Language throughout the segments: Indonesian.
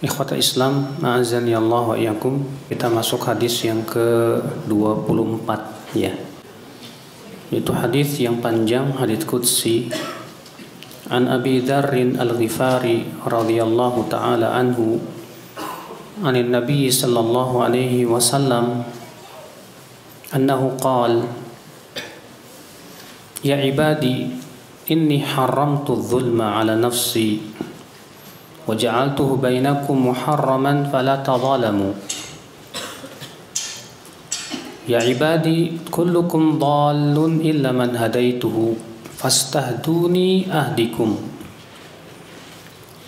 Ikhwatal Islam, a'azani Allah wa iyyakum. Kita masuk hadis yang ke-24 ya. Itu hadis yang panjang, hadis qudsi. An Abi Dzarr Al-Ghifari radhiyallahu taala anhu, anin Nabi sallallahu alaihi wasallam annahu qala: Ya ibadi, inni haramtu adh-dhulma ala nafsi وجعلته بينكم محرما فلا تظالموا يا عبادي كلكم ضال إلا من هديته فاستهدوني أهدكم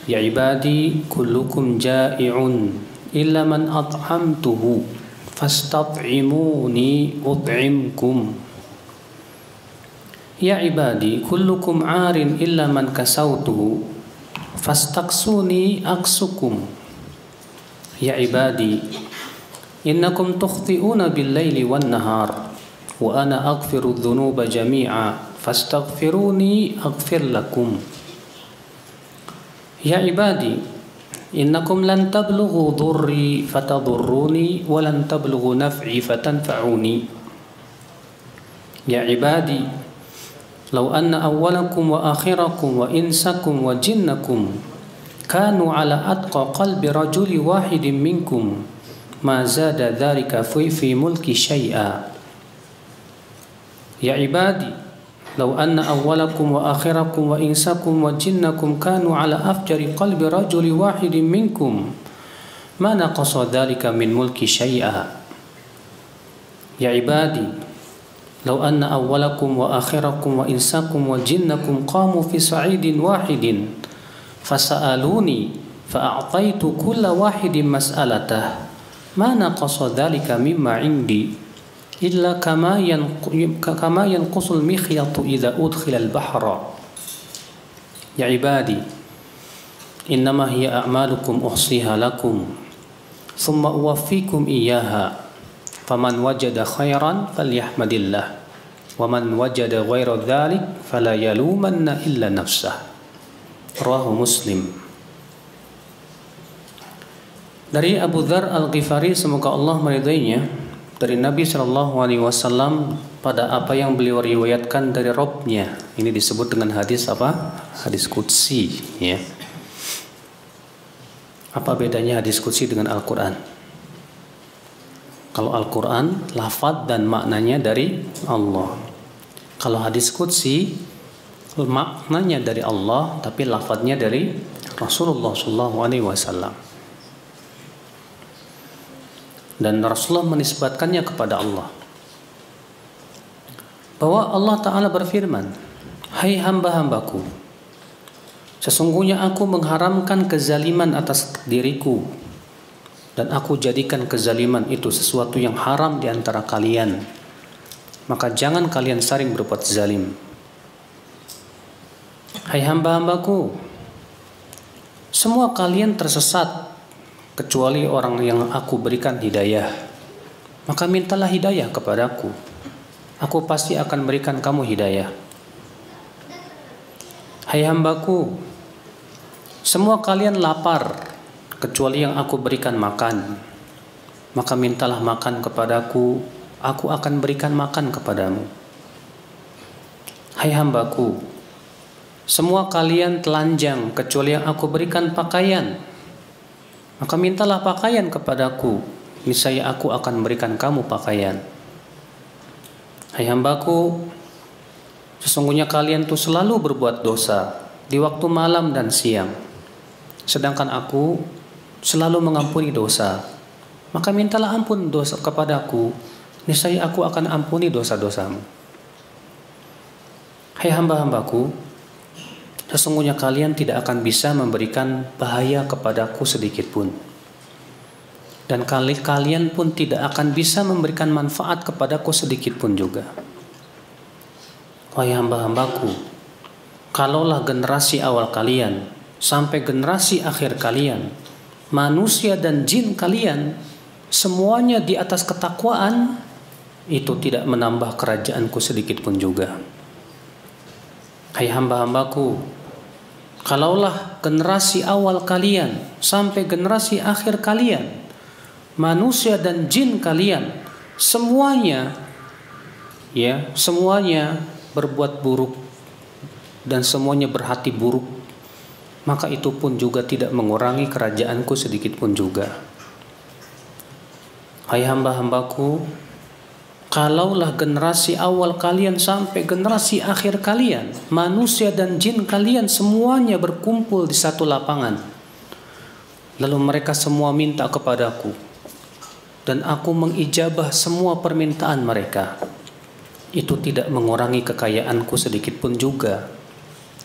يا عبادي كلكم جائع إلا من أطعمته فاستطعموني أطعمكم يا عبادي كلكم عار إلا من كسوته fastaksuni aksukum ya ibadi innakum tukhti'una bil-laili wan-nahar wa ana aghfiru dzunuba jami'a fastaghfiruni aghfir lakum ya ibadi innakum lan tablughu dhurri fatadurruni wa lan tablughu naf'i fatanfa'uni ya ibadi Lau anna awwalakum wa akhirakum wa insakum wa jinnakum kanu ala atqa qalbi rajuli wahidin minkum ma zada dhalika fi mulki syai'a ya ibadi lau anna awwalakum wa akhirakum wa insakum wa jinnakum kanu ala afjari qalbi rajuli wahidin minkum ma naqasa dhalika min mulki syai'a ya ibadi لو أن أولكم وآخركم وإنساكم وجنكم قاموا في صعيد واحد فسألوني فأعطيت كل واحد مسألته ما نقص ذلك مما عندي إلا كما ينقص المخيط إذا أدخل البحر يا عبادي إنما هي أعمالكم أحصيها لكم ثم أوفيكم إياها faman wajada khairan falyahmadillah waman wajada ghaira dzalik fala yalumanna illa nafsah. Rawahu Muslim. Dari Abu Dzarr Al-Ghifari, semoga Allah meridainya, dari Nabi sallallahu alaihi wasallam pada apa yang beliau riwayatkan dari Rabb-nya. Ini disebut dengan hadis apa? Hadis qudsi ya. Apa bedanya hadis qudsi dengan Al-Qur'an? Kalau Al-Quran, lafaz dan maknanya dari Allah. Kalau hadis qudsi, maknanya dari Allah, tapi lafaznya dari Rasulullah SAW. Dan Rasulullah menisbatkannya kepada Allah. Bahwa Allah Ta'ala berfirman, Hai hamba-hambaku, sesungguhnya aku mengharamkan kezaliman atas diriku, dan aku jadikan kezaliman itu sesuatu yang haram di antara kalian. Maka jangan kalian saling berbuat zalim. Hai hamba-hambaku, semua kalian tersesat kecuali orang yang aku berikan hidayah. Maka mintalah hidayah kepadaku. Aku pasti akan berikan kamu hidayah. Hai hambaku, semua kalian lapar kecuali yang aku berikan makan, maka mintalah makan kepadaku, aku akan berikan makan kepadamu. Hai hambaku, semua kalian telanjang kecuali yang aku berikan pakaian, maka mintalah pakaian kepadaku, niscaya aku akan berikan kamu pakaian. Hai hambaku, sesungguhnya kalian tuh selalu berbuat dosa di waktu malam dan siang, sedangkan aku selalu mengampuni dosa. Maka mintalah ampun dosa kepadaku, niscaya aku akan ampuni dosa-dosamu. Hai hamba-hambaku, sesungguhnya kalian tidak akan bisa memberikan bahaya kepadaku sedikit pun, dan kalian pun tidak akan bisa memberikan manfaat kepadaku sedikit pun juga. Hai hamba-hambaku, kalaulah generasi awal kalian sampai generasi akhir kalian, manusia dan jin kalian, semuanya di atas ketakwaan, itu tidak menambah kerajaanku sedikit pun juga. Hai hamba-hambaku, kalaulah generasi awal kalian sampai generasi akhir kalian, manusia dan jin kalian, semuanya berbuat buruk dan semuanya berhati buruk, maka itu pun juga tidak mengurangi kerajaanku sedikit pun juga. Hai hamba-hambaku, kalaulah generasi awal kalian sampai generasi akhir kalian, manusia dan jin kalian semuanya berkumpul di satu lapangan, lalu mereka semua minta kepadaku, dan aku mengijabah semua permintaan mereka, itu tidak mengurangi kekayaanku sedikit pun juga,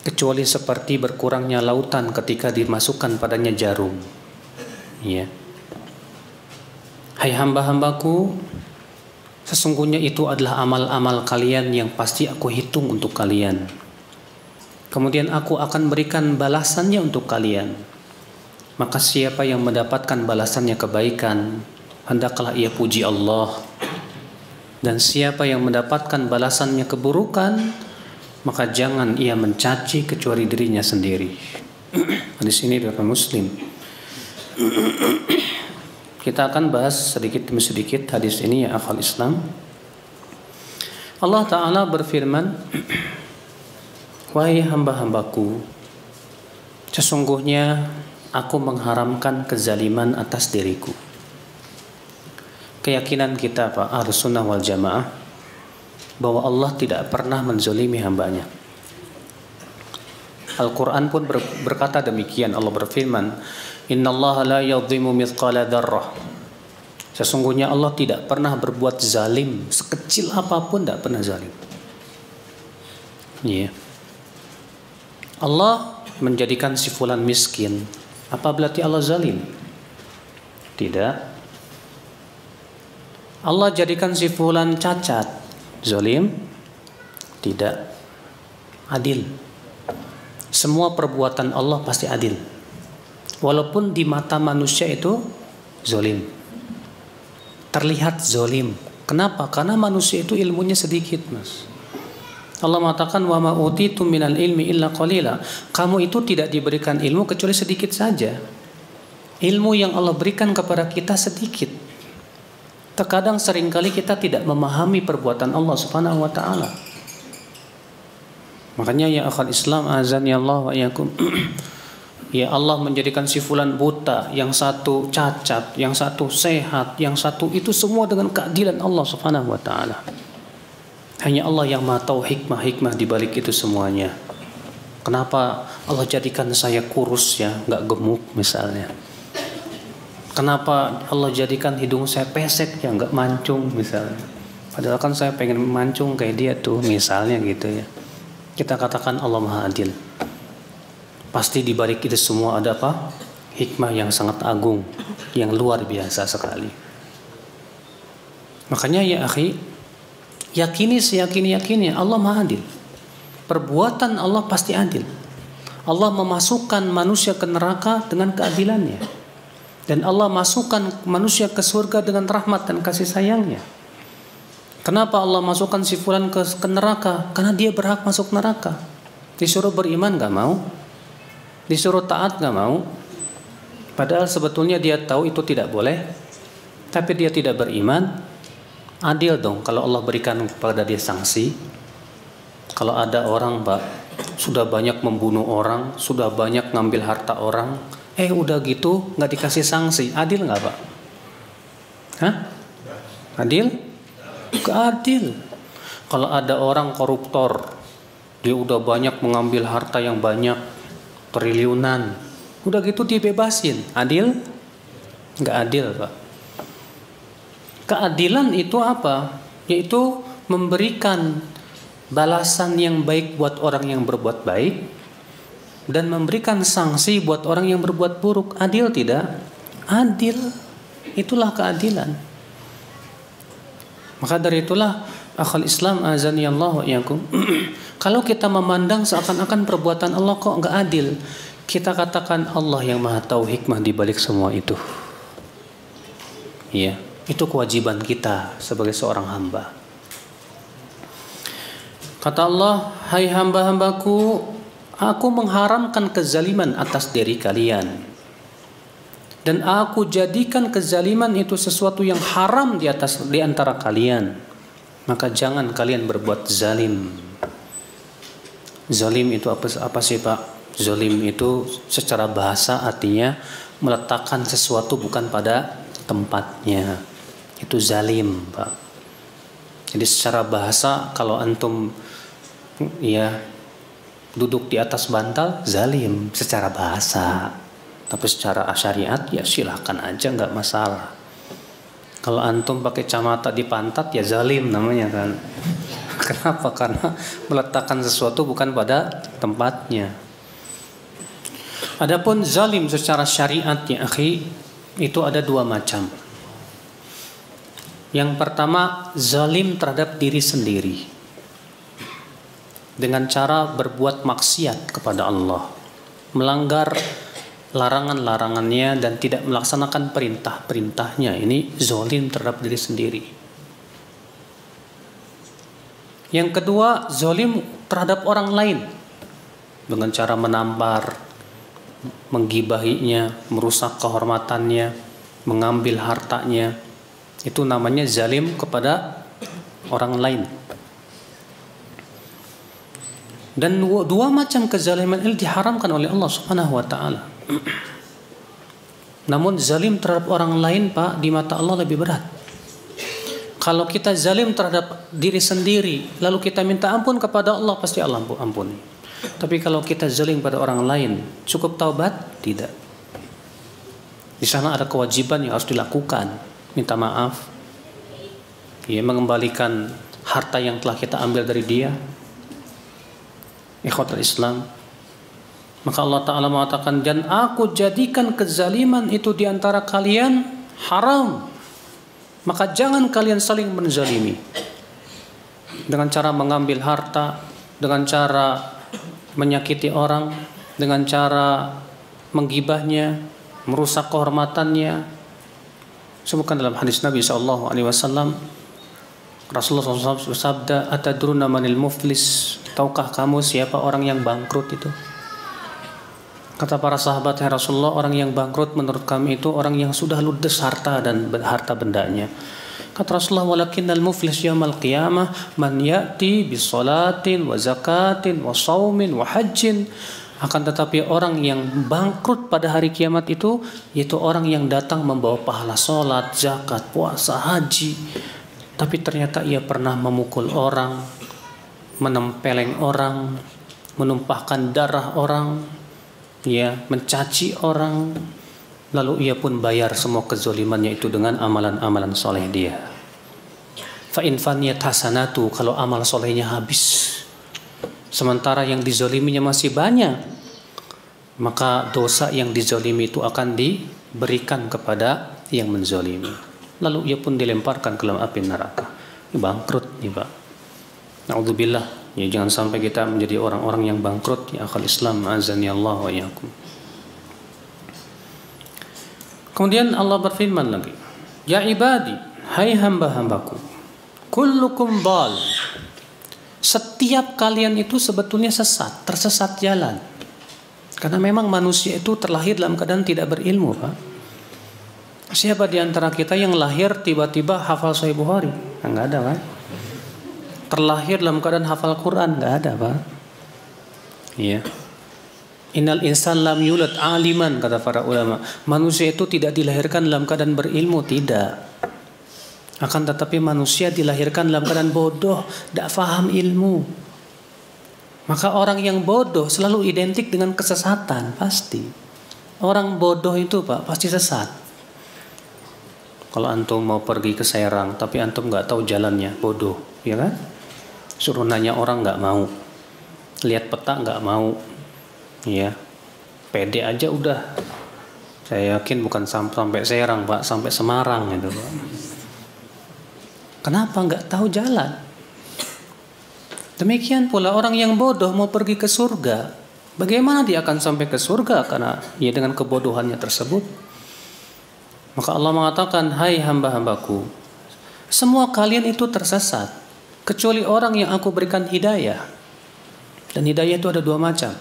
kecuali seperti berkurangnya lautan ketika dimasukkan padanya jarum. Ya. Hai hamba-hambaku, sesungguhnya itu adalah amal-amal kalian yang pasti aku hitung untuk kalian. Kemudian aku akan berikan balasannya untuk kalian. Maka siapa yang mendapatkan balasannya kebaikan, hendaklah ia puji Allah. Dan siapa yang mendapatkan balasannya keburukan, maka jangan ia mencaci kecuali dirinya sendiri. Hadis ini riwayat Muslim. Kita akan bahas sedikit demi sedikit hadis ini ya akhwal Islam. Allah Ta'ala berfirman, wahai hamba-hambaku, sesungguhnya aku mengharamkan kezaliman atas diriku. Keyakinan kita Pak Ahlus Sunnah wal Jamaah bahwa Allah tidak pernah menzalimi hambanya. Al-Quran pun berkata demikian. Allah berfirman, innallaha la yadhimu mithqala dzarrah. Sesungguhnya Allah tidak pernah berbuat zalim, sekecil apapun tidak pernah zalim. Yeah. Allah menjadikan si fulan miskin, apa berarti Allah zalim? Tidak. Allah jadikan si fulan cacat, zalim? Tidak. Adil. Semua perbuatan Allah pasti adil. Walaupun di mata manusia itu zalim, terlihat zalim. Kenapa? Karena manusia itu ilmunya sedikit, Mas. Allah mengatakan wa ma utitum minal ilmi illa qalila. Kamu itu tidak diberikan ilmu kecuali sedikit saja. Ilmu yang Allah berikan kepada kita sedikit. Terkadang seringkali kita tidak memahami perbuatan Allah Subhanahu wa taala. Makanya ya akhal Islam azani Allah wa iyyakum. Ya Allah menjadikan si fulan buta, yang satu cacat, yang satu sehat, yang satu itu semua dengan keadilan Allah Subhanahu wa taala. Hanya Allah yang Maha tahu hikmah-hikmah di balik itu semuanya. Kenapa Allah jadikan saya kurus ya, enggak gemuk misalnya? Kenapa Allah jadikan hidung saya pesek ya, enggak mancung misalnya? Padahal kan saya pengen mancung kayak dia tuh misalnya gitu ya. Kita katakan Allah Maha Adil. Pasti di balik itu semua ada apa? Hikmah yang sangat agung, yang luar biasa sekali. Makanya ya akhi, yakini seyakini-yakinnya Allah Maha Adil. Perbuatan Allah pasti adil. Allah memasukkan manusia ke neraka dengan keadilannya. Dan Allah masukkan manusia ke surga dengan rahmat dan kasih sayangnya. Kenapa Allah masukkan si fulan ke neraka? Karena dia berhak masuk neraka. Disuruh beriman gak mau, disuruh taat gak mau. Padahal sebetulnya dia tahu itu tidak boleh, tapi dia tidak beriman. Adil dong kalau Allah berikan kepada dia sanksi. Kalau ada orang Pak sudah banyak membunuh orang, sudah banyak ngambil harta orang, udah gitu gak dikasih sanksi, adil gak Pak? Hah? Adil? Gak adil. Kalau ada orang koruptor, dia udah banyak mengambil harta yang banyak, triliunan, udah gitu dibebasin, adil? Gak adil Pak. Keadilan itu apa? Yaitu memberikan balasan yang baik buat orang yang berbuat baik dan memberikan sanksi buat orang yang berbuat buruk. Adil tidak? Adil. Itulah keadilan. Maka dari itulah akhal Islam azani Allah wa iyyakum. Kalau kita memandang seakan-akan perbuatan Allah kok enggak adil, kita katakan Allah yang Maha tahu hikmah di balik semua itu. Iya, itu kewajiban kita sebagai seorang hamba. Kata Allah, hai hamba-hambaku, Aku mengharamkan kezaliman atas diri kalian. Dan aku jadikan kezaliman itu sesuatu yang haram di antara kalian. Maka jangan kalian berbuat zalim. Zalim itu apa sih Pak? Zalim itu secara bahasa artinya meletakkan sesuatu bukan pada tempatnya. Itu zalim Pak. Jadi secara bahasa kalau antum ya duduk di atas bantal, zalim secara bahasa. Tapi secara syariat ya silahkan aja, nggak masalah. Kalau antum pakai camata di pantat ya zalim namanya kan. Kenapa? Karena meletakkan sesuatu bukan pada tempatnya. Adapun zalim secara syariat ya akhi, itu ada dua macam. Yang pertama zalim terhadap diri sendiri dengan cara berbuat maksiat kepada Allah, melanggar larangan-larangannya dan tidak melaksanakan perintah-perintahnya. Ini zalim terhadap diri sendiri. Yang kedua, zalim terhadap orang lain dengan cara menampar, menggibahinya, merusak kehormatannya, mengambil hartanya. Itu namanya zalim kepada orang lain. Dan dua macam kezaliman ini diharamkan oleh Allah Subhanahu wa taala. Namun zalim terhadap orang lain Pak di mata Allah lebih berat. Kalau kita zalim terhadap diri sendiri lalu kita minta ampun kepada Allah, pasti Allah ampuni. Tapi kalau kita zalim pada orang lain, cukup taubat? Tidak. Di sana ada kewajiban yang harus dilakukan, minta maaf, ya, mengembalikan harta yang telah kita ambil dari dia. Ikhwatul Islam, maka Allah Ta'ala mengatakan, dan aku jadikan kezaliman itu di antara kalian haram, maka jangan kalian saling menzalimi dengan cara mengambil harta, dengan cara menyakiti orang, dengan cara menggibahnya, merusak kehormatannya. Sebutkan dalam hadis Nabi SAW, Rasulullah SAW bersabda, atadruna manil muflis, tahukah kamu siapa orang yang bangkrut itu? Kata para sahabat, ya Rasulullah, orang yang bangkrut menurut kami itu orang yang sudah ludes harta dan harta bendanya. Kata Rasulullah, walakinnal muflis yaumal qiyamah man ya'ti bisolatin wa zakatin wa saumin wa hajjin. Akan tetapi orang yang bangkrut pada hari kiamat itu yaitu orang yang datang membawa pahala solat, zakat, puasa, haji, tapi ternyata ia pernah memukul orang, menempeleng orang, menumpahkan darah orang, ya, mencaci orang, lalu ia pun bayar semua kezalimannya itu dengan amalan-amalan soleh dia. Fa in faniyat hasanatu, kalau amal solehnya habis, sementara yang dizaliminya masih banyak, maka dosa yang dizalimi itu akan diberikan kepada yang menzalimi. Lalu ia pun dilemparkan ke dalam api neraka. Ini bangkrut nih Pak. Na'udzubillah. Ya, jangan sampai kita menjadi orang-orang yang bangkrut ya akhal Islam, azani Allah wa iyyakum. Kemudian Allah berfirman lagi, ya ibadi, hai hamba-hambaku, kullukum dhal. Setiap kalian itu sebetulnya sesat, tersesat jalan. Karena memang manusia itu terlahir dalam keadaan tidak berilmu, Pak. Siapa di antara kita yang lahir tiba-tiba hafal Sahih Bukhari? Enggak ada, Pak. Terlahir dalam keadaan hafal Quran, enggak ada, Pak. Iya. Innal insan lam yulad aliman, kata para ulama. Manusia itu tidak dilahirkan dalam keadaan berilmu, tidak. Akan tetapi manusia dilahirkan dalam keadaan bodoh, tidak faham ilmu. Maka orang yang bodoh selalu identik dengan kesesatan, pasti. Orang bodoh itu, Pak, pasti sesat. Kalau antum mau pergi ke Serang, tapi antum nggak tahu jalannya, bodoh, ya kan? Suruh nanya orang nggak mau, lihat peta nggak mau, ya, pede aja udah. Saya yakin bukan sampai Serang, Pak, sampai Semarang itu, Pak. Kenapa nggak tahu jalan? Demikian pula orang yang bodoh mau pergi ke surga, bagaimana dia akan sampai ke surga karena ya dengan kebodohannya tersebut? Maka Allah mengatakan, hai hamba-hambaku, semua kalian itu tersesat, kecuali orang yang aku berikan hidayah. Dan hidayah itu ada dua macam.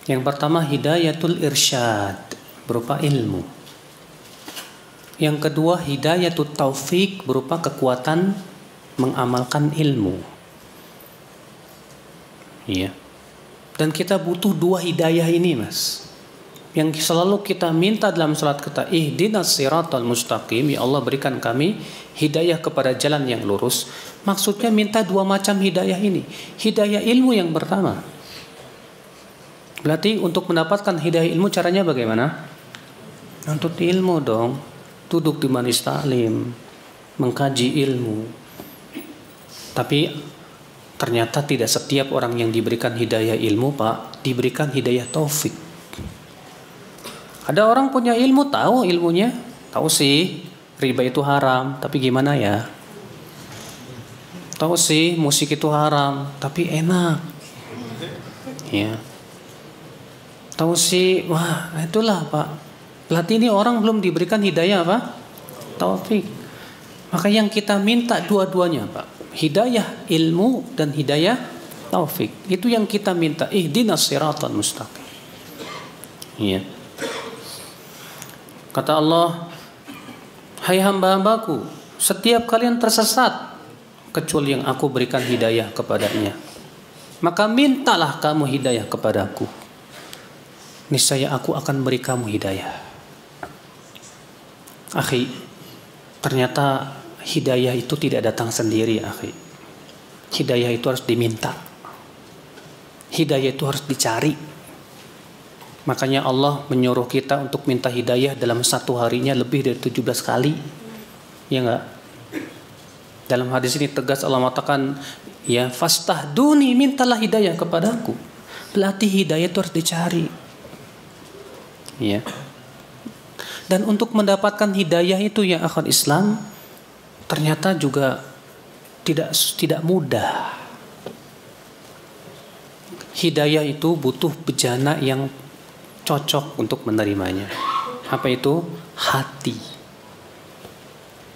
Yang pertama hidayatul irsyad berupa ilmu. Yang kedua hidayatul taufik berupa kekuatan mengamalkan ilmu. Iya. Dan kita butuh dua hidayah ini, Mas. Yang selalu kita minta dalam salat kita, ihdinas siratal mustaqim, ya Allah berikan kami hidayah kepada jalan yang lurus. Maksudnya minta dua macam hidayah ini. Hidayah ilmu yang pertama. Berarti untuk mendapatkan hidayah ilmu caranya bagaimana? Nuntut ilmu dong. Duduk di majelis taklim, mengkaji ilmu. Tapi ternyata tidak setiap orang yang diberikan hidayah ilmu, Pak, diberikan hidayah taufik. Ada orang punya ilmu, tahu ilmunya, tahu sih riba itu haram, tapi gimana ya? Tahu sih musik itu haram, tapi enak. Ya. Tahu sih, wah itulah Pak. Berarti ini orang belum diberikan hidayah apa? Taufik. Maka yang kita minta dua-duanya, Pak. Hidayah ilmu dan hidayah taufik. Itu yang kita minta. Ihdinas siratal mustaqim. Iya. Kata Allah, hai hamba-hambaku, setiap kalian tersesat kecuali yang aku berikan hidayah kepadanya. Maka mintalah kamu hidayah kepadaku. Niscaya aku akan beri kamu hidayah. Akhi, ternyata hidayah itu tidak datang sendiri, akhi. Hidayah itu harus diminta. Hidayah itu harus dicari. Makanya Allah menyuruh kita untuk minta hidayah dalam satu harinya lebih dari 17 kali. Ya enggak? Dalam hadis ini tegas Allah mengatakan, ya fastahduni, mintalah hidayah kepadaku. Berarti hidayah itu harus dicari. Ya. Dan untuk mendapatkan hidayah itu ya akhwat Islam, ternyata juga tidak mudah. Hidayah itu butuh bejana yang cocok untuk menerimanya. Apa itu? Hati.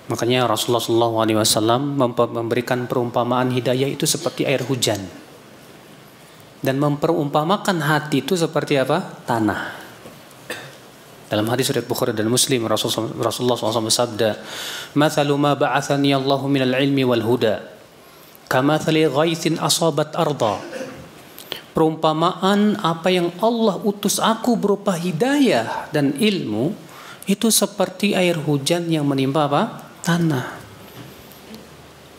Makanya Rasulullah SAW memberikan perumpamaan hidayah itu seperti air hujan. Dan memperumpamakan hati itu seperti apa? Tanah. Dalam hadis riwayat Bukhari dan Muslim, Rasulullah SAW bersabda, "Mathalu ma ba'athani Allahu minal ilmi wal huda, kamathali ghaithin asabat arda." Perumpamaan apa yang Allah utus aku berupa hidayah dan ilmu itu seperti air hujan yang menimpa apa? Tanah.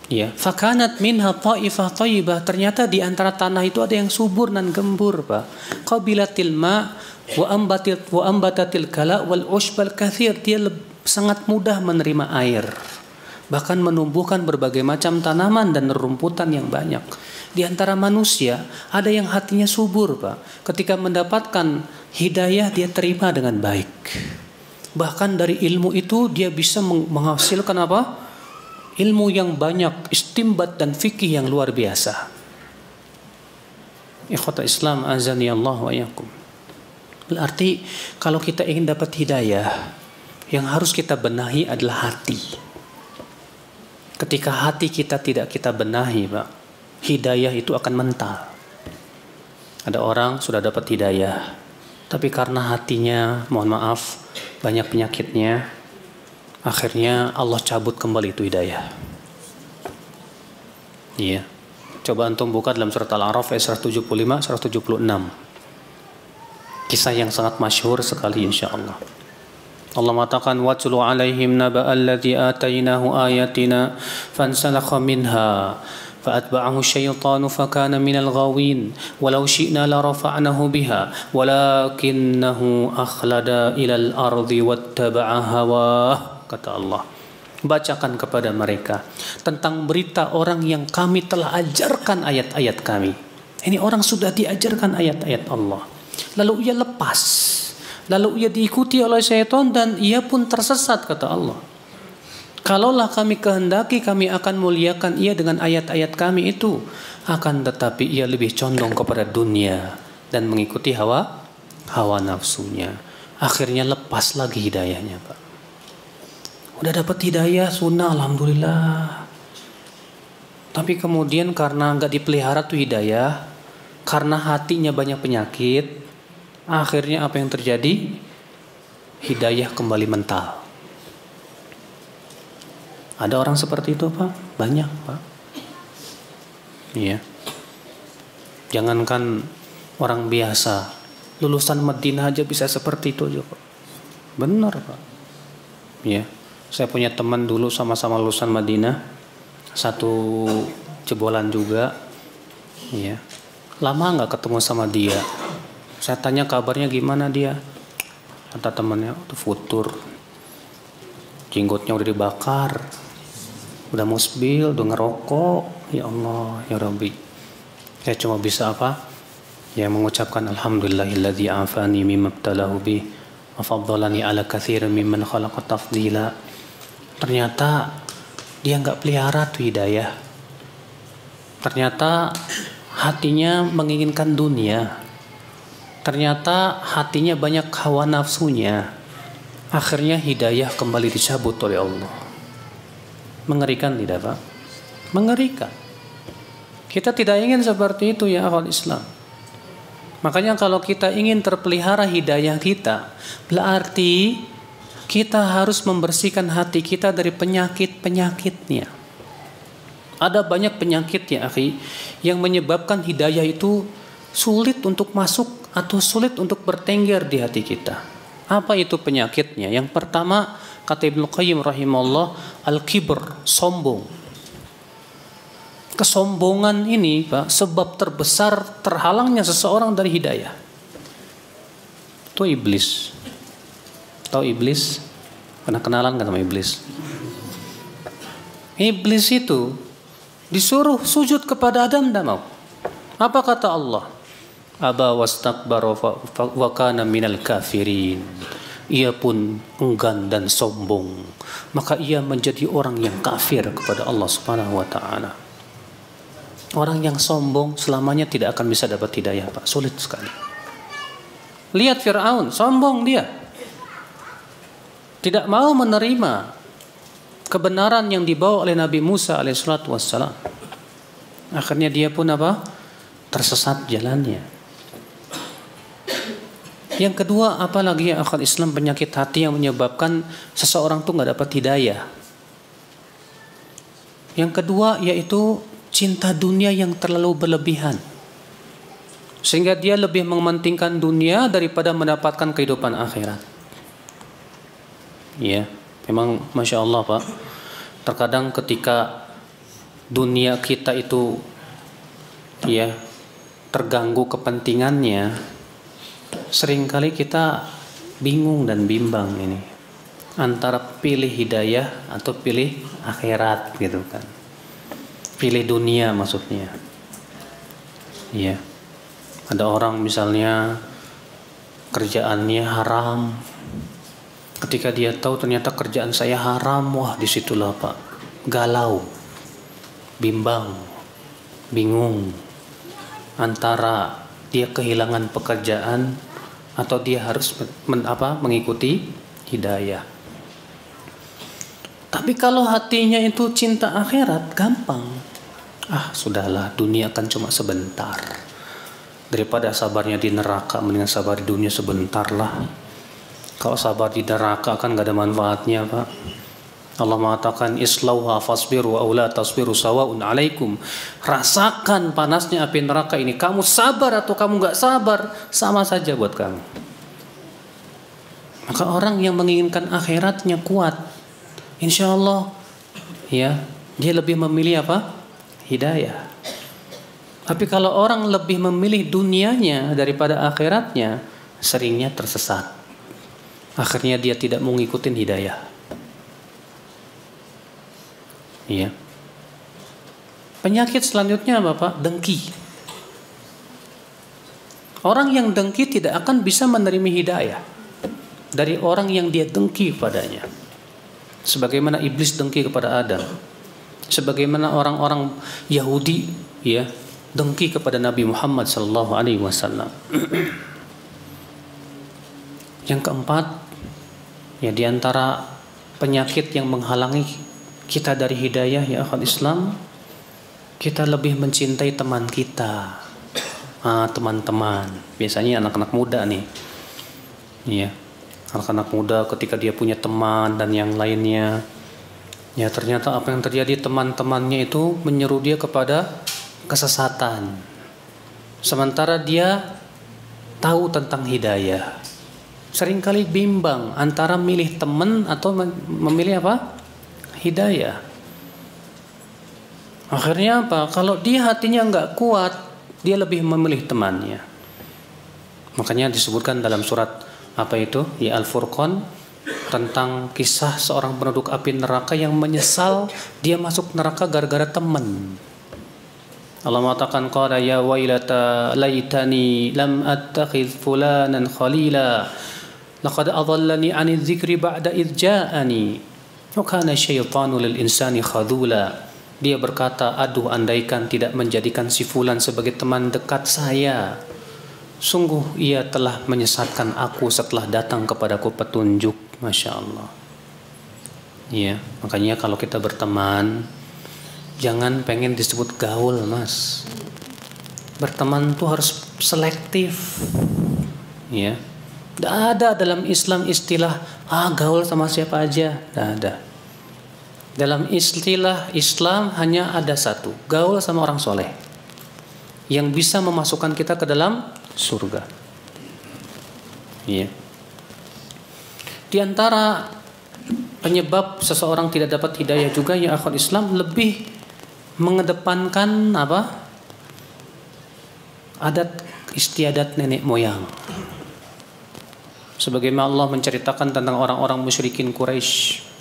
Ya, fakanat minha ta'ifah thayyibah. Ternyata di antara tanah itu ada yang subur dan gembur, Pak. Qabilatil ma wa ambatatil kala wal ushbal kathir. Dia sangat mudah menerima air. Bahkan menumbuhkan berbagai macam tanaman dan rumputan yang banyak. Di antara manusia ada yang hatinya subur, Pak. Ketika mendapatkan hidayah dia terima dengan baik. Bahkan dari ilmu itu dia bisa menghasilkan apa? Ilmu yang banyak, istimbat dan fikih yang luar biasa. Ikhwata Islam azani Allah wa iyyakum. Berarti kalau kita ingin dapat hidayah, yang harus kita benahi adalah hati. Ketika hati kita tidak kita benahi, Pak, hidayah itu akan mental. Ada orang sudah dapat hidayah, tapi karena hatinya, mohon maaf, banyak penyakitnya, akhirnya Allah cabut kembali itu hidayah. Iya. Coba antum buka dalam surat Al-A'raf ayat 175, 176. Kisah yang sangat masyhur sekali insyaallah. Allah mengatakan watlu alaihim naba'al ladzi atainahu ayatina fansalakha minha فأتبعه الشيطان فكان من الغاوين ولو شئنا لرفعناه بها ولكنه أخلد إلى الأرض واتبع هواه. Kata Allah, bacakan kepada mereka tentang berita orang yang kami telah ajarkan ayat-ayat kami. Ini orang sudah diajarkan ayat-ayat Allah, lalu ia lepas, lalu ia diikuti oleh syaitan dan ia pun tersesat. Kata Allah, kalaulah kami kehendaki, kami akan muliakan ia dengan ayat-ayat kami itu. Akan tetapi ia lebih condong kepada dunia dan mengikuti hawa nafsunya. Akhirnya lepas lagi hidayahnya, Pak. Udah dapat hidayah sunnah, alhamdulillah. Tapi kemudian karena nggak dipelihara tuh hidayah, karena hatinya banyak penyakit, Akhirnya apa yang terjadi? Hidayah kembali mental. Ada orang seperti itu, Pak? Banyak, Pak. Iya. Jangankan orang biasa, lulusan Madinah aja bisa seperti itu juga, Pak. Benar, Pak. Iya. Saya punya teman dulu sama-sama lulusan Madinah, satu jebolan juga. Iya. Lama nggak ketemu sama dia. Saya tanya kabarnya gimana dia. Kata temannya, itu futur. Jenggotnya udah dibakar. Udah musbil, udah ngerokok. Ya Allah, ya Rabbi. Saya cuma bisa apa? Ya mengucapkan alhamdulillahilladzi afani mimma ibtalahu bih wa faddalani ala katsirin mimman khalaqa tafdila. Ternyata dia enggak pelihara tuh hidayah. Ternyata hatinya menginginkan dunia. Ternyata hatinya banyak hawa nafsunya. Akhirnya hidayah kembali dicabut oleh Allah. Mengerikan tidak, Pak? Mengerikan. Kita tidak ingin seperti itu ya akhwat Islam. Makanya kalau kita ingin terpelihara hidayah kita, berarti kita harus membersihkan hati kita dari penyakit-penyakitnya. Ada banyak penyakit ya akhi, yang menyebabkan hidayah itu sulit untuk masuk atau sulit untuk bertengger di hati kita. Apa itu penyakitnya? Yang pertama, kata Ibnu Qayyim rahimahullah, al-kibr, sombong. Kesombongan ini, Pak, sebab terbesar terhalangnya seseorang dari hidayah. Itu iblis. Tahu iblis? Pernah kenalan kan sama iblis? Iblis itu disuruh sujud kepada Adam, tidak mau. Apa kata Allah? Aba wastakbara wa kana minal kafirin. Ia pun enggan dan sombong, maka ia menjadi orang yang kafir kepada Allah Subhanahu wa taala. Orang yang sombong selamanya tidak akan bisa dapat hidayah, Pak. Sulit sekali. Lihat Fir'aun, sombong dia. Tidak mau menerima kebenaran yang dibawa oleh Nabi Musa alaihissalatu wassalam. Akhirnya dia pun apa? Tersesat jalannya. Yang kedua, apalagi ya akal Islam, penyakit hati yang menyebabkan seseorang tuh nggak dapat hidayah. Yang kedua yaitu cinta dunia yang terlalu berlebihan, sehingga dia lebih mementingkan dunia daripada mendapatkan kehidupan akhirat. Ya, memang masya Allah Pak. Terkadang ketika dunia kita itu ya terganggu kepentingannya, seringkali kita bingung dan bimbang ini antara pilih hidayah atau pilih akhirat gitu kan. Pilih dunia maksudnya. Iya. Ada orang misalnya kerjaannya haram. Ketika dia tahu ternyata kerjaan saya haram, wah disitulah Pak galau, bimbang, bingung antara dia kehilangan pekerjaan atau dia harus mengikuti hidayah. Tapi kalau hatinya itu cinta akhirat, gampang. Sudahlah, dunia kan cuma sebentar. Daripada sabarnya di neraka, mendingan sabar di dunia sebentar lah. Kalau sabar di neraka kan gak ada manfaatnya, Pak. Allah mengatakan islauha fasbiru wa la tasbiru sawa'un alaikum. Rasakan panasnya api neraka ini. Kamu sabar atau kamu gak sabar, sama saja buat kamu. Maka orang yang menginginkan akhiratnya kuat, insya Allah ya, dia lebih memilih apa? Hidayah. Tapi kalau orang lebih memilih dunianya daripada akhiratnya, seringnya tersesat. Akhirnya dia tidak mau ngikutin hidayah. Iya. Penyakit selanjutnya apa, Pak? Dengki. Orang yang dengki tidak akan bisa menerima hidayah dari orang yang dia dengki padanya. Sebagaimana iblis dengki kepada Adam. Sebagaimana orang-orang Yahudi ya dengki kepada Nabi Muhammad SAW. Yang keempat, ya diantara penyakit yang menghalangi kita dari hidayah ya akhwat Islam, kita lebih mencintai teman kita, teman-teman. Biasanya anak-anak muda nih. Iya. Anak-anak muda ketika dia punya teman dan yang lainnya, ya ternyata apa yang terjadi, teman-temannya itu menyeru dia kepada kesesatan. Sementara dia tahu tentang hidayah. Seringkali bimbang antara milih teman atau memilih apa? Hidayah. Akhirnya apa? Kalau dia hatinya nggak kuat, dia lebih memilih temannya. Makanya disebutkan dalam surat apa itu? Ya Al-Furqan, tentang kisah seorang penduduk api neraka yang menyesal dia masuk neraka gara-gara teman. Allah mengatakan, qala ya wailata laitani lam attakhidh fulanan khalila laqad adallani 'anil dzikri ba'da idz ja'ani wa kana syaitanu lil insani khadula. Dia berkata, aduh andaikan tidak menjadikan si fulan sebagai teman dekat saya. Sungguh ia telah menyesatkan aku setelah datang kepadaku petunjuk. Masya Allah. Iya, makanya kalau kita berteman, jangan pengen disebut gaul, mas. Berteman tuh harus selektif. Ya, tidak ada dalam Islam istilah gaul sama siapa aja. Tidak ada. Dalam istilah Islam hanya ada satu, gaul sama orang soleh yang bisa memasukkan kita ke dalam surga. Iya. Di antara penyebab seseorang tidak dapat hidayah juga, ya akhwat Islam, lebih mengedepankan apa? Adat istiadat nenek moyang. Sebagaimana Allah menceritakan tentang orang-orang musyrikin Quraisy.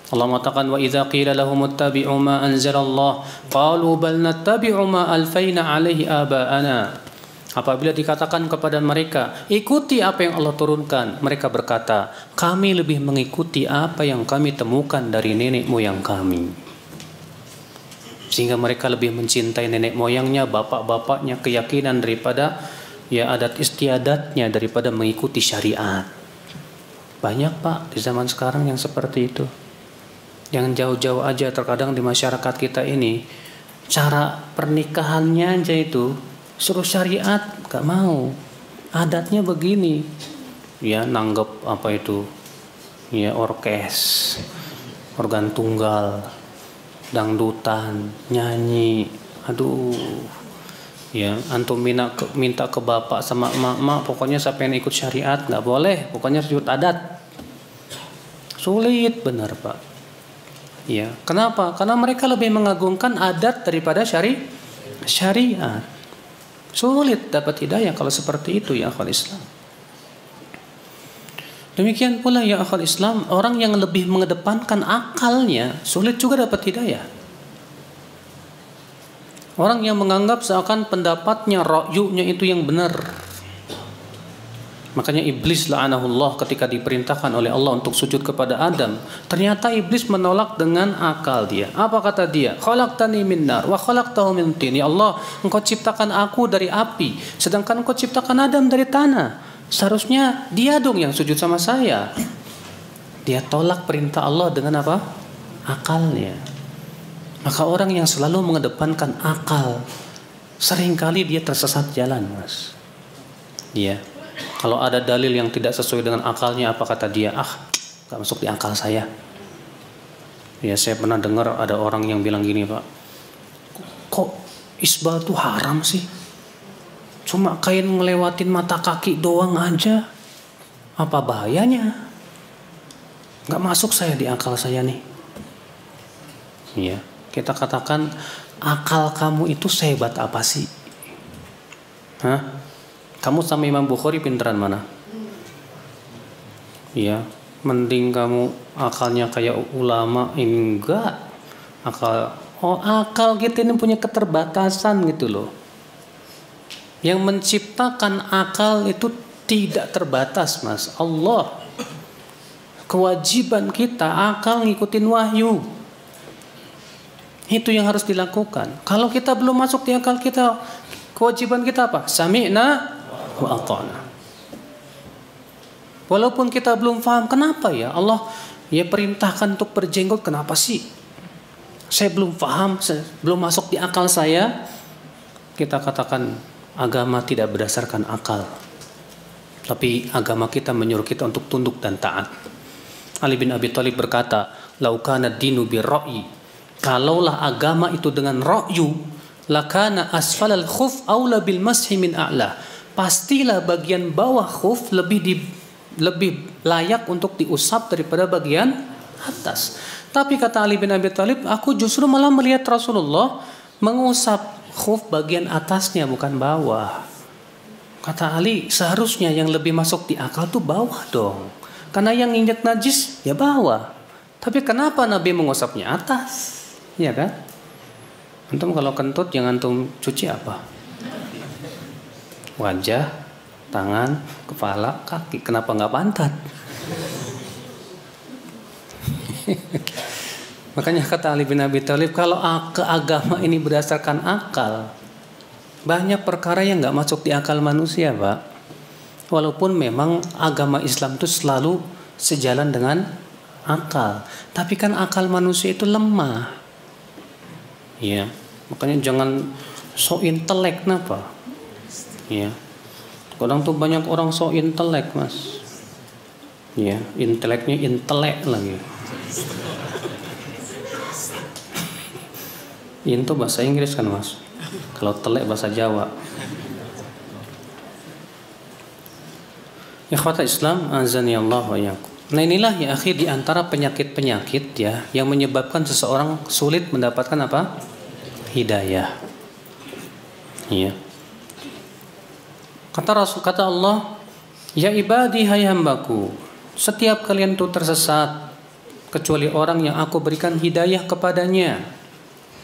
Allah mengatakan, wa idza qila lahum ittabi'u ma anzalallah qalu bal nattabi'u ma alfaina 'alaihi aba'ana. Apabila dikatakan kepada mereka, ikuti apa yang Allah turunkan, mereka berkata, kami lebih mengikuti apa yang kami temukan dari nenek moyang kami. Sehingga mereka lebih mencintai nenek moyangnya, bapak-bapaknya, keyakinan daripada ya adat istiadatnya, daripada mengikuti syariat. Banyak pak di zaman sekarang yang seperti itu. Yang jauh-jauh aja terkadang di masyarakat kita ini, cara pernikahannya aja itu suruh syariat, gak mau. Adatnya begini. Ya nanggep apa itu? Ya orkes, organ tunggal, dangdutan, nyanyi. Aduh. Ya, antum minta ke bapak sama emak, pokoknya saya pengen ikut syariat, gak boleh. Pokoknya ikut adat. Sulit benar pak. Ya, kenapa? Karena mereka lebih mengagungkan adat daripada syariat. Sulit dapat hidayah kalau seperti itu ya akhwal Islam. Demikian pula ya akhwal Islam, orang yang lebih mengedepankan akalnya sulit juga dapat hidayah. Orang yang menganggap seakan pendapatnya, ra'yunya itu yang benar. Makanya iblis la'anahullah ketika diperintahkan oleh Allah untuk sujud kepada Adam, ternyata iblis menolak dengan akal dia. Apa kata dia? Khalaqtani min nar wa khalaqtahu min tin. Ya Allah, engkau ciptakan aku dari api, sedangkan engkau ciptakan Adam dari tanah. Seharusnya dia dong yang sujud sama saya. Dia tolak perintah Allah dengan apa? Akalnya. Maka orang yang selalu mengedepankan akal, seringkali dia tersesat jalan, mas. Iya. Kalau ada dalil yang tidak sesuai dengan akalnya, apa kata dia? Gak masuk di akal saya. Ya, saya pernah dengar ada orang yang bilang gini, Pak. Kok isbal tuh haram sih? Cuma kain ngelewatin mata kaki doang aja. Apa bahayanya? Gak masuk saya di akal saya nih. Ya, kita katakan akal kamu itu sehebat apa sih? Hah? Kamu sama Imam Bukhari pinteran mana? Ya, mending kamu akalnya kayak ulama, ini enggak. Akal kita ini punya keterbatasan gitu loh. Yang menciptakan akal itu tidak terbatas, mas. Allah. Kewajiban kita akal ngikutin wahyu. Itu yang harus dilakukan. Kalau kita belum masuk di akal kita, kewajiban kita apa? Sami'na wa ata'na. Walaupun kita belum paham kenapa ya Allah ya perintahkan untuk berjenggot, kenapa sih? Saya belum paham, belum masuk di akal saya. Kita katakan agama tidak berdasarkan akal, tapi agama kita menyuruh kita untuk tunduk dan taat. Ali bin Abi Thalib berkata, "Lau kana dinu birra'yi." Kalaulah agama itu dengan ra'yu, lakana asfalal khuf aula bil mashi min a'la. Pastilah bagian bawah khuf lebih layak untuk diusap daripada bagian atas. Tapi kata Ali bin Abi Thalib, aku justru malah melihat Rasulullah mengusap khuf bagian atasnya, bukan bawah. Kata Ali, seharusnya yang lebih masuk di akal tuh bawah dong. Karena yang injak najis ya bawah. Tapi kenapa Nabi mengusapnya atas? Ya kan? Antum kalau kentut yang antum cuci apa? Wajah, tangan, kepala, kaki. Kenapa nggak pantat? Makanya kata Ali bin Abi Thalib, kalau agama ini berdasarkan akal, banyak perkara yang nggak masuk di akal manusia, Pak. Walaupun memang agama Islam itu selalu sejalan dengan akal, tapi kan akal manusia itu lemah. Ya, makanya jangan so intelek, kenapa? Ya, kadang tuh banyak orang so intelek, Mas. Ya, inteleknya intelek lagi. Itu bahasa Inggris kan, Mas? Kalau telek bahasa Jawa. Ikhwata Islam, azani Allah wa iyyakum. Nah inilah ya akhir di antara penyakit-penyakit ya yang menyebabkan seseorang sulit mendapatkan apa? Hidayah. Iya. Kata Allah, ya ibadi hai hambaku, setiap kalian itu tersesat kecuali orang yang aku berikan hidayah kepadanya,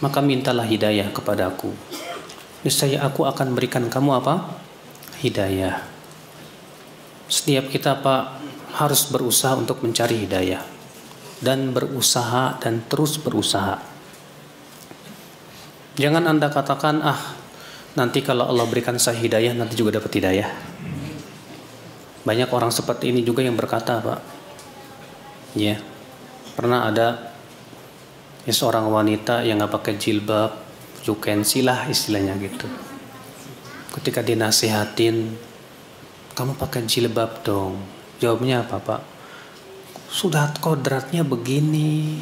maka mintalah hidayah kepadaku. Niscaya aku akan berikan kamu apa? Hidayah. Setiap kita Pak harus berusaha untuk mencari hidayah dan berusaha dan terus berusaha. Jangan Anda katakan, nanti kalau Allah berikan saya hidayah nanti juga dapat hidayah. Banyak orang seperti ini juga yang berkata, Pak. Ya, pernah ada seorang wanita yang nggak pakai jilbab, you can see lah istilahnya gitu. Ketika dinasihatin, kamu pakai jilbab dong. Jawabnya apa, Pak? Sudah kodratnya begini,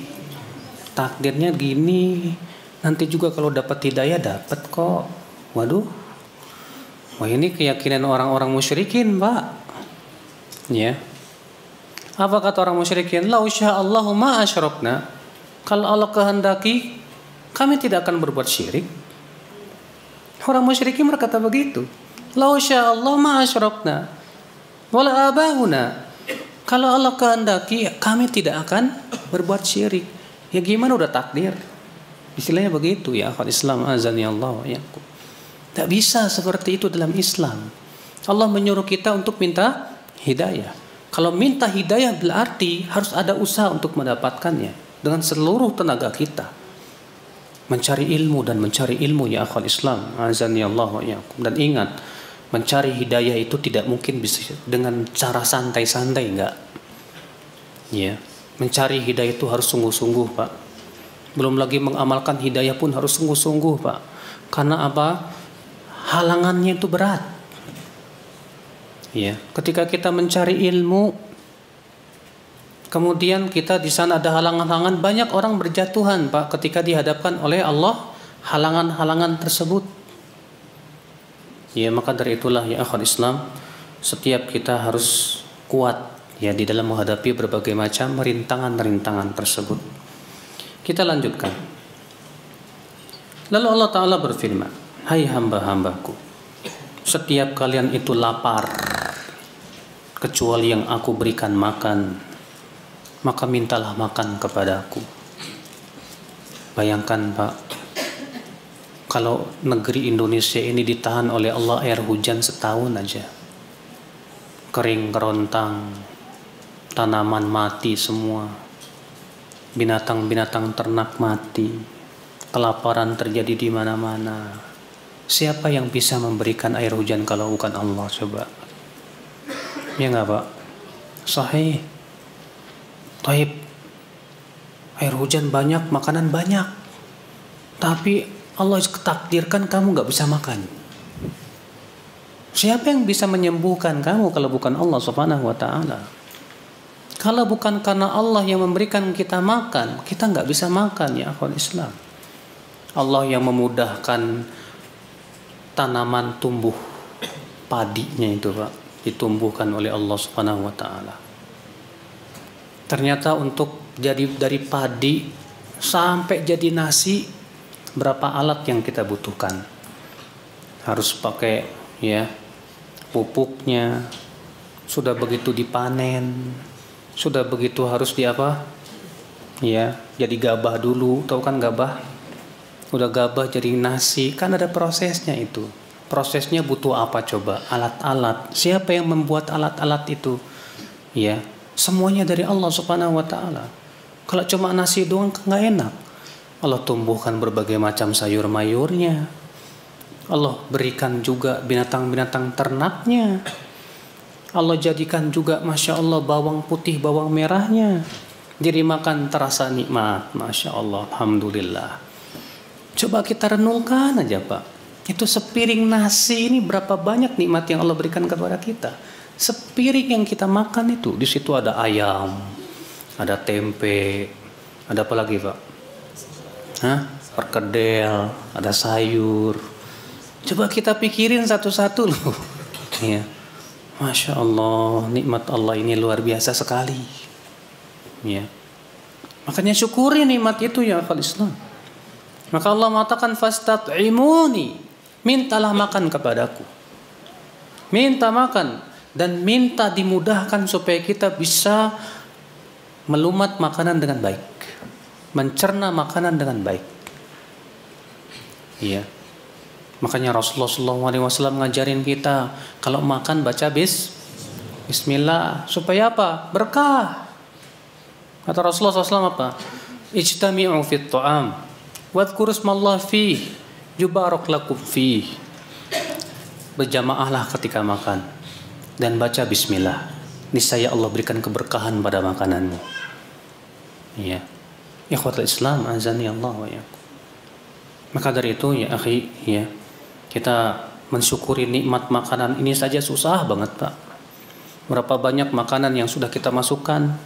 takdirnya gini, nanti juga kalau dapat hidayah dapat kok. Waduh, wah ini keyakinan orang-orang musyrikin, Pak. Ya. Apa kata orang musyrikin? La usya'allahu ma asyrakna. Kalau Allah kehendaki, kami tidak akan berbuat syirik. Orang musyrikin berkata begitu. La usya'allahu ma asyrakna. Wala abahuna. Kalau Allah kehendaki, kami tidak akan berbuat syirik. Ya gimana, udah takdir. Istilahnya begitu ya, akhwat Islam, azani Allah wa iyyakum. Tak bisa seperti itu dalam Islam. Allah menyuruh kita untuk minta hidayah. Kalau minta hidayah berarti harus ada usaha untuk mendapatkannya dengan seluruh tenaga kita. Mencari ilmu dan mencari ilmu ya akhwat Islam, azani Allah wa iyyakum. Dan ingat, mencari hidayah itu tidak mungkin bisa dengan cara santai-santai, enggak. Ya, mencari hidayah itu harus sungguh-sungguh, Pak. Belum lagi mengamalkan hidayah pun harus sungguh-sungguh, Pak. Karena apa? Halangannya itu berat. Ya, ketika kita mencari ilmu, kemudian kita di sana ada halangan-halangan, banyak orang berjatuhan, Pak, ketika dihadapkan oleh Allah halangan-halangan tersebut. Ya, maka dari itulah ya akhwat Islam, setiap kita harus kuat ya di dalam menghadapi berbagai macam rintangan-rintangan tersebut. Kita lanjutkan. Lalu Allah Ta'ala berfirman, hai hamba-hambaku, setiap kalian itu lapar kecuali yang aku berikan makan, maka mintalah makan kepadaku. Bayangkan, Pak, kalau negeri Indonesia ini ditahan oleh Allah air hujan setahun aja, kering kerontang, tanaman mati semua, binatang-binatang ternak mati, kelaparan terjadi di mana-mana. Siapa yang bisa memberikan air hujan kalau bukan Allah? Coba. Ya nggak, Pak? Sahih. Taib. Air hujan banyak, makanan banyak. Tapi Allah takdirkan kamu nggak bisa makan. Siapa yang bisa menyembuhkan kamu kalau bukan Allah Subhanahu wa taala? Kalau bukan karena Allah yang memberikan kita makan, kita nggak bisa makan ya akhwat Islam. Allah yang memudahkan tanaman tumbuh, padinya itu Pak, ditumbuhkan oleh Allah Subhanahu wa taala. Ternyata untuk jadi dari padi sampai jadi nasi, berapa alat yang kita butuhkan? Harus pakai ya pupuknya, sudah begitu dipanen, sudah begitu harus di apa? Ya, jadi gabah dulu, tahu kan gabah? Udah gabah jadi nasi, kan ada prosesnya itu. Prosesnya butuh apa coba? Alat-alat. Siapa yang membuat alat-alat itu? Ya, semuanya dari Allah Subhanahu wa taala. Kalau cuma nasi doang nggak enak. Allah tumbuhkan berbagai macam sayur-mayurnya. Allah berikan juga binatang-binatang ternaknya. Allah jadikan juga Masya Allah bawang putih, bawang merahnya. Diri makan terasa nikmat. Masya Allah, Alhamdulillah. Coba kita renungkan aja Pak. Itu sepiring nasi ini berapa banyak nikmat yang Allah berikan kepada kita. Sepiring yang kita makan itu. Di situ ada ayam, ada tempe, ada apa lagi Pak? Perkedel, ada sayur. Coba kita pikirin satu-satu loh. Ya. Masya Allah, nikmat Allah ini luar biasa sekali. Ya. Makanya syukuri nikmat itu ya akal Islam. Maka Allah mengatakan fastat'imuni, mintalah makan kepadaku. Minta makan dan minta dimudahkan supaya kita bisa melumat makanan dengan baik, mencerna makanan dengan baik. Iya. Makanya Rasulullah SAW ngajarin kita kalau makan baca Bismillah supaya apa? Berkah. Kata Rasulullah SAW apa? Ijtami'u fit ta'am wadhkuru ismallah fih yubarak lakum fih. Berjamaahlah ketika makan dan baca Bismillah. Niscaya Allah berikan keberkahan pada makananmu. Ya. Ikhwatul Islam azani Allah wa iyyakum. Maka dari itu ya akhi ya, kita mensyukuri nikmat makanan ini saja susah banget Pak. Berapa banyak makanan yang sudah kita masukkan.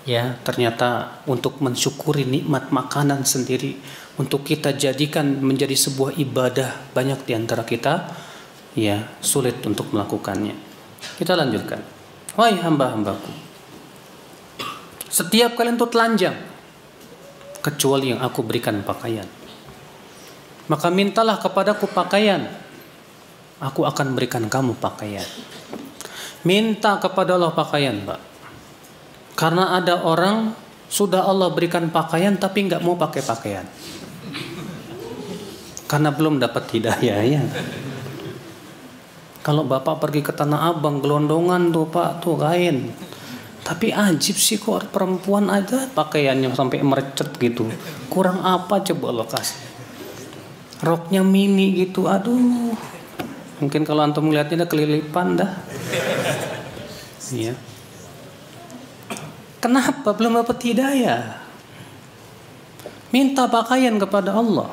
Ya, ternyata untuk mensyukuri nikmat makanan sendiri, untuk kita jadikan menjadi sebuah ibadah, banyak di antara kita ya sulit untuk melakukannya. Kita lanjutkan. Wahai hamba-hambaku, setiap kalian tuh telanjang kecuali yang aku berikan pakaian. Maka mintalah kepadaku pakaian, aku akan berikan kamu pakaian. Minta kepada Allah pakaian Pak. Karena ada orang sudah Allah berikan pakaian tapi nggak mau pakai pakaian. Karena belum dapat hidayah ya. Kalau Bapak pergi ke Tanah Abang gelondongan tuh Pak, tuh kain. Tapi ajib sih kok perempuan aja pakaiannya sampai merecet gitu. Kurang apa coba Allah kasih. Roknya mini gitu, aduh. Mungkin kalau antum melihatnya ada kelilipan dah. Iya. Kenapa belum dapat hidayah? Minta pakaian kepada Allah.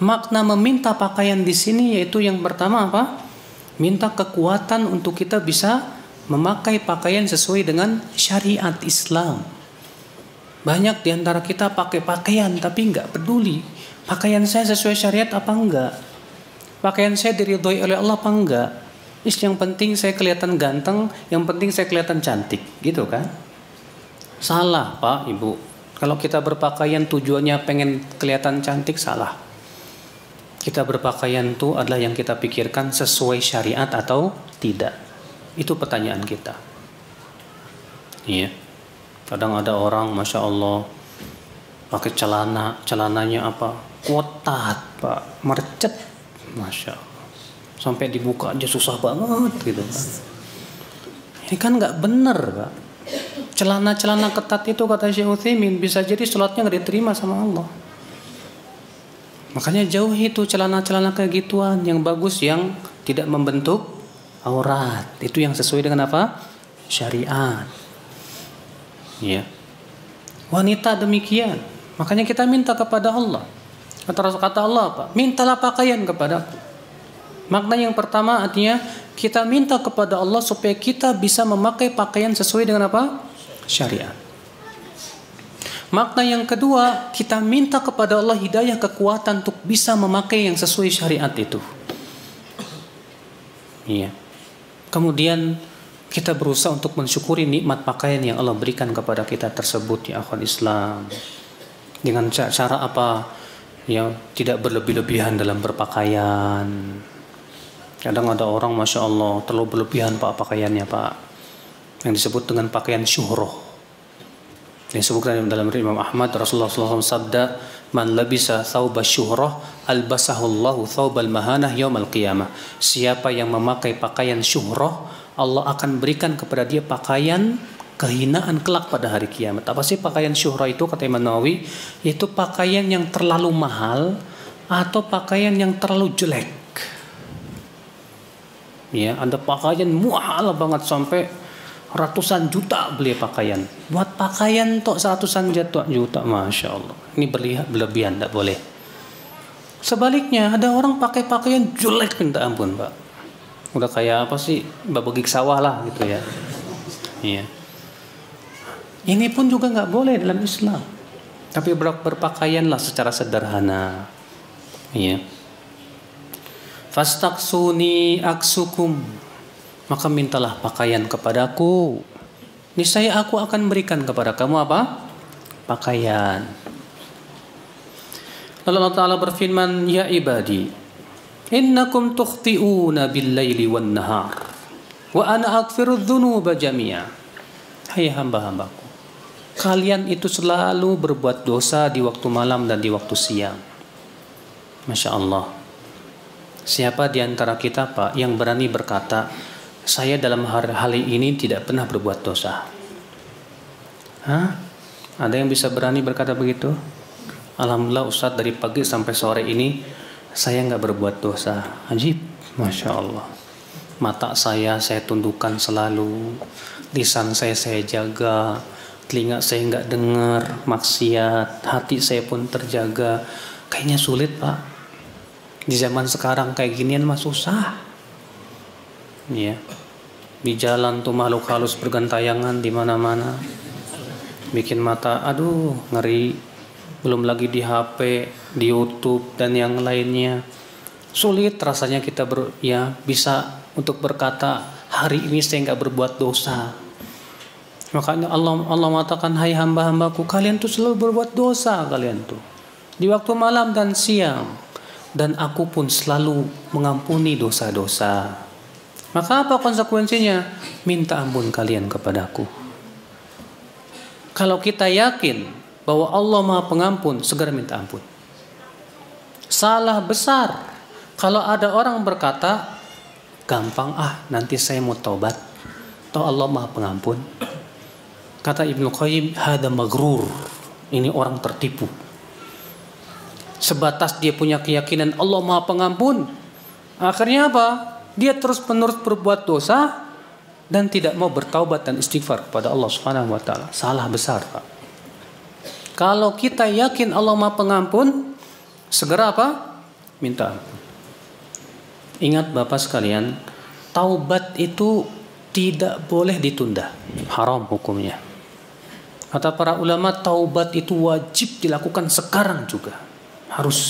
Makna meminta pakaian di sini yaitu yang pertama apa? Minta kekuatan untuk kita bisa memakai pakaian sesuai dengan syariat Islam. Banyak di antara kita pakai pakaian tapi nggak peduli. Pakaian saya sesuai syariat apa enggak? Pakaian saya diridhoi oleh Allah apa enggak? Yang penting saya kelihatan ganteng, yang penting saya kelihatan cantik, gitu kan? Salah Pak, Ibu. Kalau kita berpakaian tujuannya pengen kelihatan cantik, salah. Kita berpakaian itu adalah yang kita pikirkan sesuai syariat atau tidak. Itu pertanyaan kita. Iya. Kadang ada orang, Masya Allah, pakai celananya apa? Kotat Pak, merecet, Masya Allah. Sampai dibuka aja susah banget gitu kan. Ini kan nggak bener Pak. Celana-celana ketat itu kata Syekh Utsaimin bisa jadi sholatnya nggak diterima sama Allah. Makanya jauhi itu celana-celana kayak gituan, yang bagus yang tidak membentuk aurat. Itu yang sesuai dengan apa? Syariat. Ya. Wanita demikian. Makanya kita minta kepada Allah. Kata Allah apa? Mintalah pakaian kepadaku. Makna yang pertama artinya kita minta kepada Allah supaya kita bisa memakai pakaian sesuai dengan apa? Syariat. Makna yang kedua, kita minta kepada Allah hidayah kekuatan untuk bisa memakai yang sesuai syariat itu. Iya. Kemudian kita berusaha untuk mensyukuri nikmat pakaian yang Allah berikan kepada kita tersebut, ya akhwan Islam. Dengan cara apa? Ya, tidak berlebih-lebihan dalam berpakaian. Kadang ada orang, Masya Allah, terlalu berlebihan Pak pakaiannya Pak. Yang disebut dengan pakaian syuhroh. Disebutkan dalam riwayat Imam Ahmad, Rasulullah SAW sabda, "Man labisa thawba syuhrah, albasahullahu thawbal mahanah yaumal qiyamah." Siapa yang memakai pakaian syuhrah, Allah akan berikan kepada dia pakaian kehinaan kelak pada hari kiamat. Apa sih pakaian syuhrah itu, kata Imam Nawawi? Itu pakaian yang terlalu mahal atau pakaian yang terlalu jelek. Ya, ada pakaian mahal banget sampai ratusan juta beli pakaian. Buat pakaian tok ratusan juta, Masya Allah. Ini berlebihan, tidak boleh. Sebaliknya, ada orang pakai pakaian jelek minta ampun Pak. Udah kayak apa sih, babagik sawah lah gitu ya. Iya. Ini pun juga nggak boleh dalam Islam. Tapi berpakaianlah secara sederhana. Iya. Fastaksuni aksukum, maka mintalah pakaian kepadaku, niscaya aku akan berikan kepada kamu apa? Pakaian. Lalu Allah Ta'ala berfirman, ya ibadi, innakum tukhti'una bil-laili wan-nahar, wa ana aghfiru dzunuba jami'a. Hai hamba-hambaku, kalian itu selalu berbuat dosa di waktu malam dan di waktu siang. Masya Allah. Siapa di antara kita Pak yang berani berkata, saya dalam hal ini tidak pernah berbuat dosa? Hah? Ada yang bisa berani berkata begitu? Alhamdulillah Ustadz, dari pagi sampai sore ini saya nggak berbuat dosa. Ajib, Masya Allah. Mata saya tundukkan selalu, lisan saya jaga, telinga saya nggak dengar maksiat, hati saya pun terjaga. Kayaknya sulit Pak. Di zaman sekarang kayak ginian mah susah. Ya. Di jalan tuh makhluk halus bergentayangan di mana-mana. Bikin mata aduh ngeri. Belum lagi di HP, di YouTube dan yang lainnya. Sulit rasanya kita bisa untuk berkata hari ini saya nggak berbuat dosa. Makanya Allah mengatakan, hai hamba-hambaku, kalian tuh selalu berbuat dosa kalian tuh. Di waktu malam dan siang. Dan aku pun selalu mengampuni dosa-dosa. Maka apa konsekuensinya? Minta ampun kalian kepadaku. Kalau kita yakin bahwa Allah Maha Pengampun, segera minta ampun. Salah besar kalau ada orang berkata, gampang nanti saya mau taubat, toh Allah Maha Pengampun. Kata Ibnu Qayyim, hada maghrur. Ini orang tertipu. Sebatas dia punya keyakinan Allah Maha Pengampun, akhirnya apa? Dia terus-menerus berbuat dosa dan tidak mau bertaubat dan istighfar kepada Allah Subhanahu wa taala. Salah besar, Pak. Kalau kita yakin Allah Maha Pengampun, segera apa? Minta ampun. Ingat Bapak sekalian, taubat itu tidak boleh ditunda. Haram hukumnya. Kata para ulama, taubat itu wajib dilakukan sekarang juga. Harus.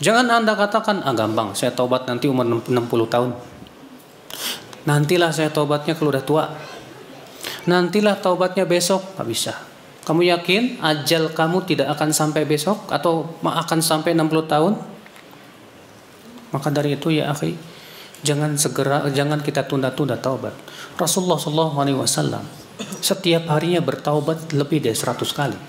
Jangan Anda katakan, gampang, saya taubat nanti umur 60 tahun. Nantilah saya taubatnya kalau udah tua. Nantilah taubatnya besok. Gak bisa. Kamu yakin ajal kamu tidak akan sampai besok atau akan sampai 60 tahun? Maka dari itu ya akhi, jangan kita tunda-tunda taubat. Rasulullah SAW setiap harinya bertaubat lebih dari 100 kali.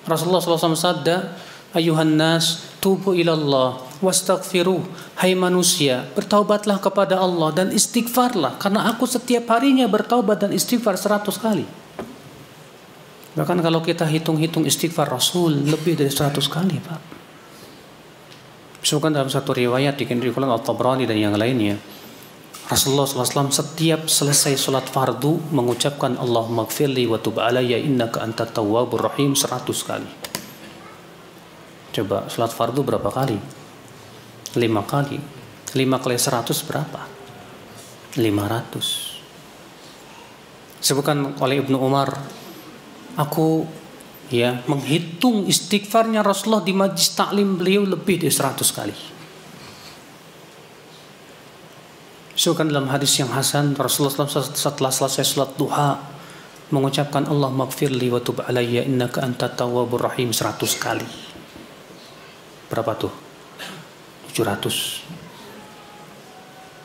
Rasulullah SAW sabda, ayuhan nas, tubu ilallah, wastaghfiruh. Hai manusia, bertaubatlah kepada Allah dan istighfarlah. Karena aku setiap harinya bertaubat dan istighfar 100 kali. Bahkan kalau kita hitung-hitung istighfar Rasul lebih dari 100 kali, Pak. Disebutkan dalam satu riwayat diriwayatkan Al-Tabrani dan yang lainnya, Rasulullah SAW setiap selesai sholat fardu mengucapkan Allahumma gfirli wa tub alayya innaka antat tawwabur rahim 100 kali. Coba sholat fardu berapa kali? 5 kali. 5 kali 100 berapa? 500. Sebutkan oleh Ibnu Umar, aku menghitung istighfarnya Rasulullah di majlis taklim beliau lebih dari 100 kali. Sebutkan dalam hadis yang hasan, Rasulullah setelah selesai salat duha mengucapkan Allah maghfirli wa tub alayya innaka antat tawwabur rahim 100 kali. Berapa tuh? 700.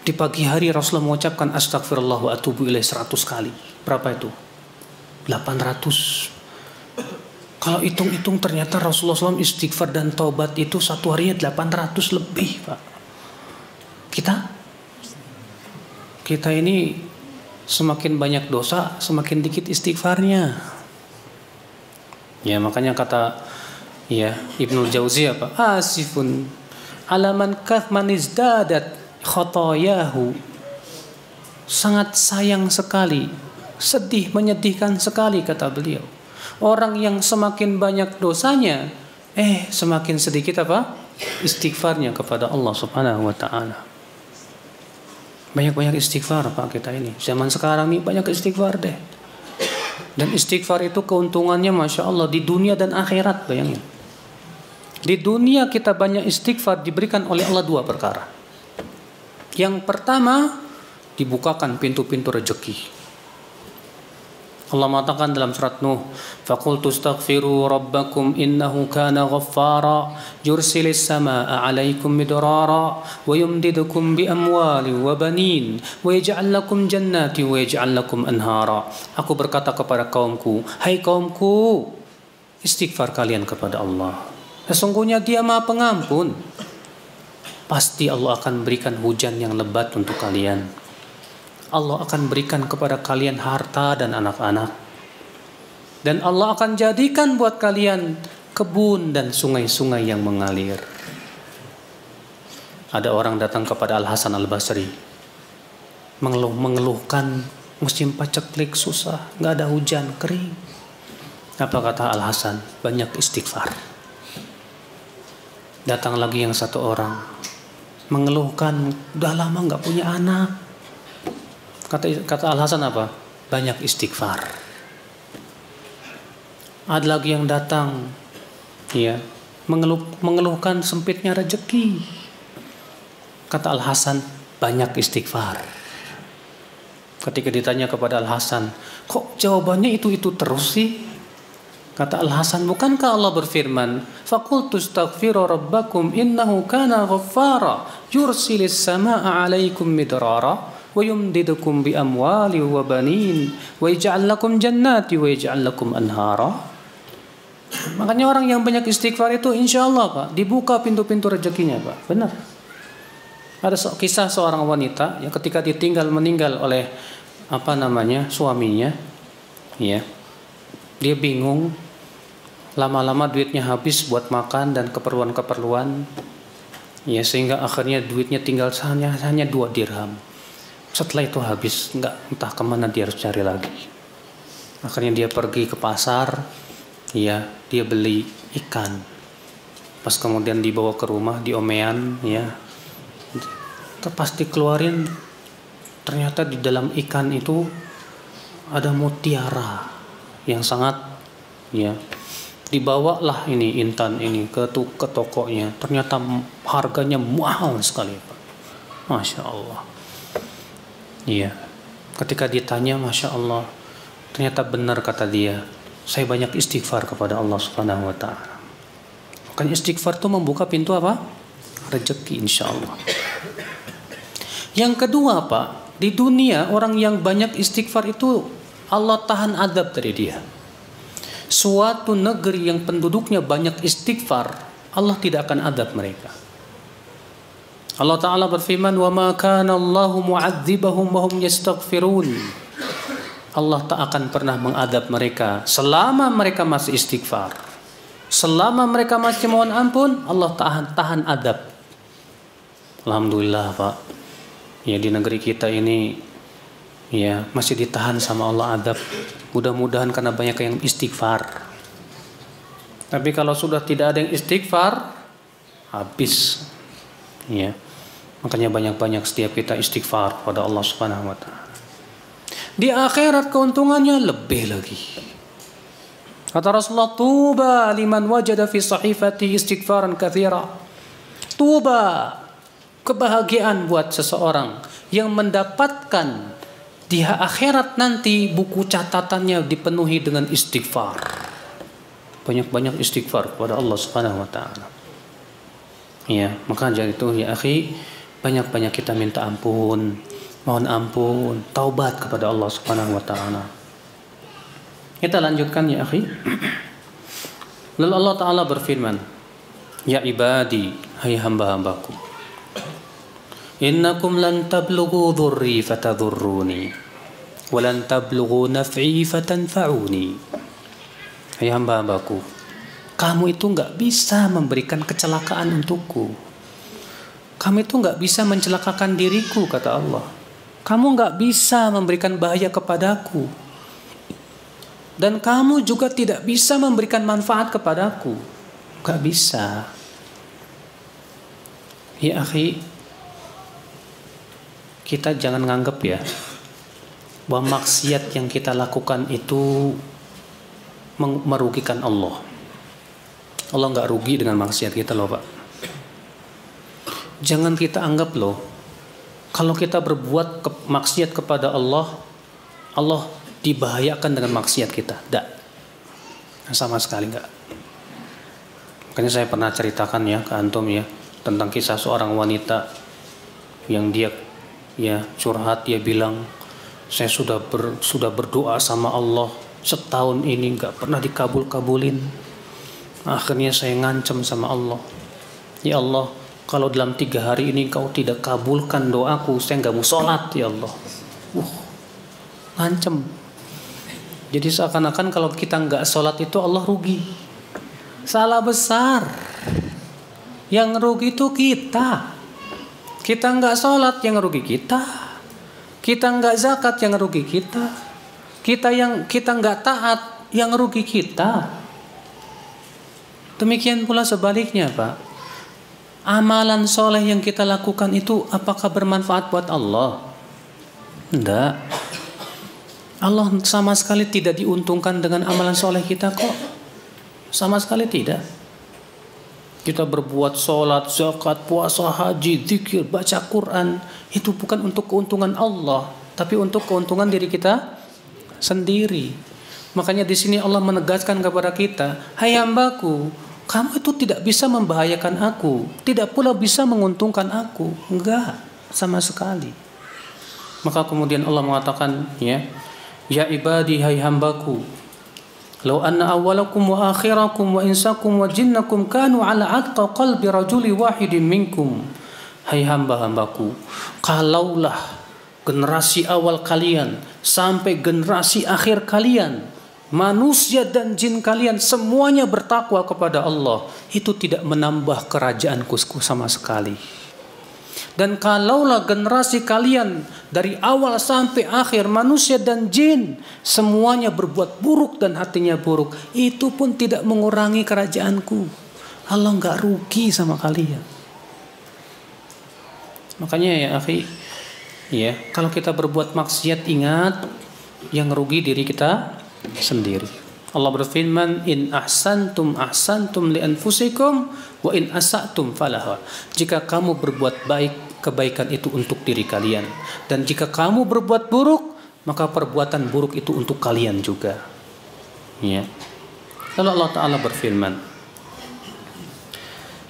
Di pagi hari Rasulullah mengucapkan astagfirullah wa atubu ilaih 100 kali. Berapa itu? 800. Kalau hitung-hitung ternyata Rasulullah SAW istighfar dan taubat itu satu harinya 800 lebih, Pak. Kita ini semakin banyak dosa, semakin dikit istighfarnya. Ya, makanya kata Ibnu Jauzi apa? Asifun alaman kathman izdadat khotoyahu. Sangat sayang sekali, sedih, menyedihkan sekali kata beliau. Orang yang semakin banyak dosanya, semakin sedikit apa? Istighfarnya kepada Allah Subhanahu wa taala. Banyak-banyak istighfar Pak kita ini. Zaman sekarang nih banyak istighfar deh. Dan istighfar itu keuntungannya Masya Allah di dunia dan akhirat, bayangin. Di dunia kita banyak istighfar diberikan oleh Allah 2 perkara. Yang pertama, dibukakan pintu-pintu rezeki. Allah mengatakan dalam surat Nuh, faqultu astaghfiru rabbakum innahu kana ghaffara yursilis samaa'a 'alaikum midrara wa yumdidukum bi amwalin wa banin wa yaj'al lakum jannati wa yaj'al lakum anhara. Aku berkata kepada kaumku, hai kaumku, istighfar kalian kepada Allah. Sesungguhnya Dia Maha Pengampun. Pasti Allah akan berikan hujan yang lebat untuk kalian. Allah akan berikan kepada kalian harta dan anak-anak. Dan Allah akan jadikan buat kalian kebun dan sungai-sungai yang mengalir. Ada orang datang kepada Al-Hasan Al-Basri, mengeluhkan musim paceklik susah, gak ada hujan, kering. Apa kata Al-Hasan? Banyak istighfar. Datang lagi yang satu orang, mengeluhkan udah lama gak punya anak. Kata Al-Hasan apa? Banyak istighfar. Ada lagi yang datang mengeluhkan sempitnya rezeki. Kata Al-Hasan, banyak istighfar. Ketika ditanya kepada Al-Hasan, kok jawabannya itu terus sih? Kata Al-Hasan, bukankah Allah berfirman, faqultu astaghfiru rabbakum innahu kana ghaffara yursilis samaa'a 'alaikum midrara wa yumdidukum bi amwali wa banin wa yaj'al lakum jannati wa yaj'al lakum anhara. Makanya orang yang banyak istighfar itu insyaallah Pak, dibuka pintu-pintu rezekinya Pak. Benar. Ada kisah seorang wanita yang ketika meninggal oleh suaminya, dia bingung, lama-lama duitnya habis buat makan dan keperluan-keperluan, sehingga akhirnya duitnya tinggal hanya 2 dirham. Setelah itu habis, entah kemana dia harus cari lagi. Akhirnya dia pergi ke pasar, dia beli ikan. Pas kemudian dibawa ke rumah, diomean, pas dikeluarin, ternyata di dalam ikan itu ada mutiara yang sangat, dibawalah ini intan ini ke tokonya. Ternyata harganya mahal sekali Pak. Masya Allah. Ketika ditanya, Masya Allah, ternyata benar kata dia, saya banyak istighfar kepada Allah Subhanahu wa ta'ala. Makanya istighfar itu membuka pintu apa? Rezeki insya Allah. Yang kedua Pak, di dunia orang yang banyak istighfar itu Allah tahan adab dari dia. Suatu negeri yang penduduknya banyak istighfar, Allah tidak akan adab mereka. Allah Ta'ala berfirman, wa ma kana Allahu mu'adzibahum wa hum yastaghfirun. Allah tak akan pernah mengadab mereka selama mereka masih istighfar. Selama mereka masih mohon ampun, Allah tahan adab. Alhamdulillah Pak. Di negeri kita ini masih ditahan sama Allah adab. Mudah-mudahan karena banyak yang istighfar. Tapi kalau sudah tidak ada yang istighfar, habis. Ya. Makanya banyak-banyak setiap kita istighfar kepada Allah Subhanahu wa taala. Di akhirat keuntungannya lebih lagi. Kata Rasulullah, tuba liman wajada fi sahifati istighfaran katsira. Tuba, kebahagiaan buat seseorang yang mendapatkan di akhirat nanti buku catatannya dipenuhi dengan istighfar. Banyak-banyak istighfar kepada Allah Subhanahu wa taala. Ya, maka jadi itu ya akhi, banyak-banyak kita minta ampun, mohon ampun, taubat kepada Allah Subhanahu wa taala. Kita lanjutkan ya akhi. Lalu Allah taala berfirman, ya ibadi, hai hamba-hambaku, innakum lan tablughu dhurri fatadhurruni wa lan tablughu naf'i fatanfa'uni. Hai hamba-hambaku, kamu itu enggak bisa memberikan kecelakaan untukku. Kamu itu enggak bisa mencelakakan diriku, kata Allah. Kamu enggak bisa memberikan bahaya kepadaku. Dan kamu juga tidak bisa memberikan manfaat kepadaku. Enggak bisa. Ya akhi, kita jangan nganggap ya bahwa maksiat yang kita lakukan itu merugikan Allah. Allah nggak rugi dengan maksiat kita loh Pak. Jangan kita anggap loh, kalau kita berbuat maksiat kepada Allah, Allah dibahayakan dengan maksiat kita. Tidak, sama sekali nggak. Makanya saya pernah ceritakan ya ke antum ya tentang kisah seorang wanita yang dia ya curhat, dia bilang, saya sudah berdoa sama Allah setahun ini nggak pernah dikabulin. Akhirnya saya ngancam sama Allah, ya Allah, kalau dalam 3 hari ini kau tidak kabulkan doaku, saya nggak mau sholat ya Allah. Ngancem. Jadi seakan-akan kalau kita nggak sholat itu Allah rugi. Salah besar. Yang rugi itu kita. Kita nggak sholat yang rugi kita. Kita nggak zakat yang rugi kita. Kita nggak taat yang rugi kita. Demikian pula sebaliknya Pak. Amalan soleh yang kita lakukan itu apakah bermanfaat buat Allah? Tidak. Allah sama sekali tidak diuntungkan dengan amalan soleh kita kok. Sama sekali tidak. Kita berbuat sholat, zakat, puasa, haji, zikir, baca Quran, itu bukan untuk keuntungan Allah, tapi untuk keuntungan diri kita sendiri. Makanya di sini Allah menegaskan kepada kita, hai hambaku, kamu itu tidak bisa membahayakan aku, tidak pula bisa menguntungkan aku. Enggak, sama sekali. Maka kemudian Allah mengatakan, ya ibadi, hai hambaku, law anna awwalakum wa akhirakum wa insakum wa jinnakum kanu ala atqa qalbi rajuli wahidin minkum. Hai hamba-hambaku, kalaulah generasi awal kalian sampai generasi akhir kalian, manusia dan jin kalian semuanya bertakwa kepada Allah, itu tidak menambah kerajaanku sama sekali. Dan kalaulah generasi kalian dari awal sampai akhir, manusia dan jin semuanya berbuat buruk dan hatinya buruk, itu pun tidak mengurangi kerajaanku. Allah nggak rugi sama kalian. Makanya ya akhi, ya kalau kita berbuat maksiat, ingat yang rugi diri kita sendiri. Allah berfirman, in ahsantum ahsantum li anfusikum wa in asatum falaha. Jika kamu berbuat baik, kebaikan itu untuk diri kalian, dan jika kamu berbuat buruk, maka perbuatan buruk itu untuk kalian juga. Ya. Lalu Allah Ta'ala berfirman,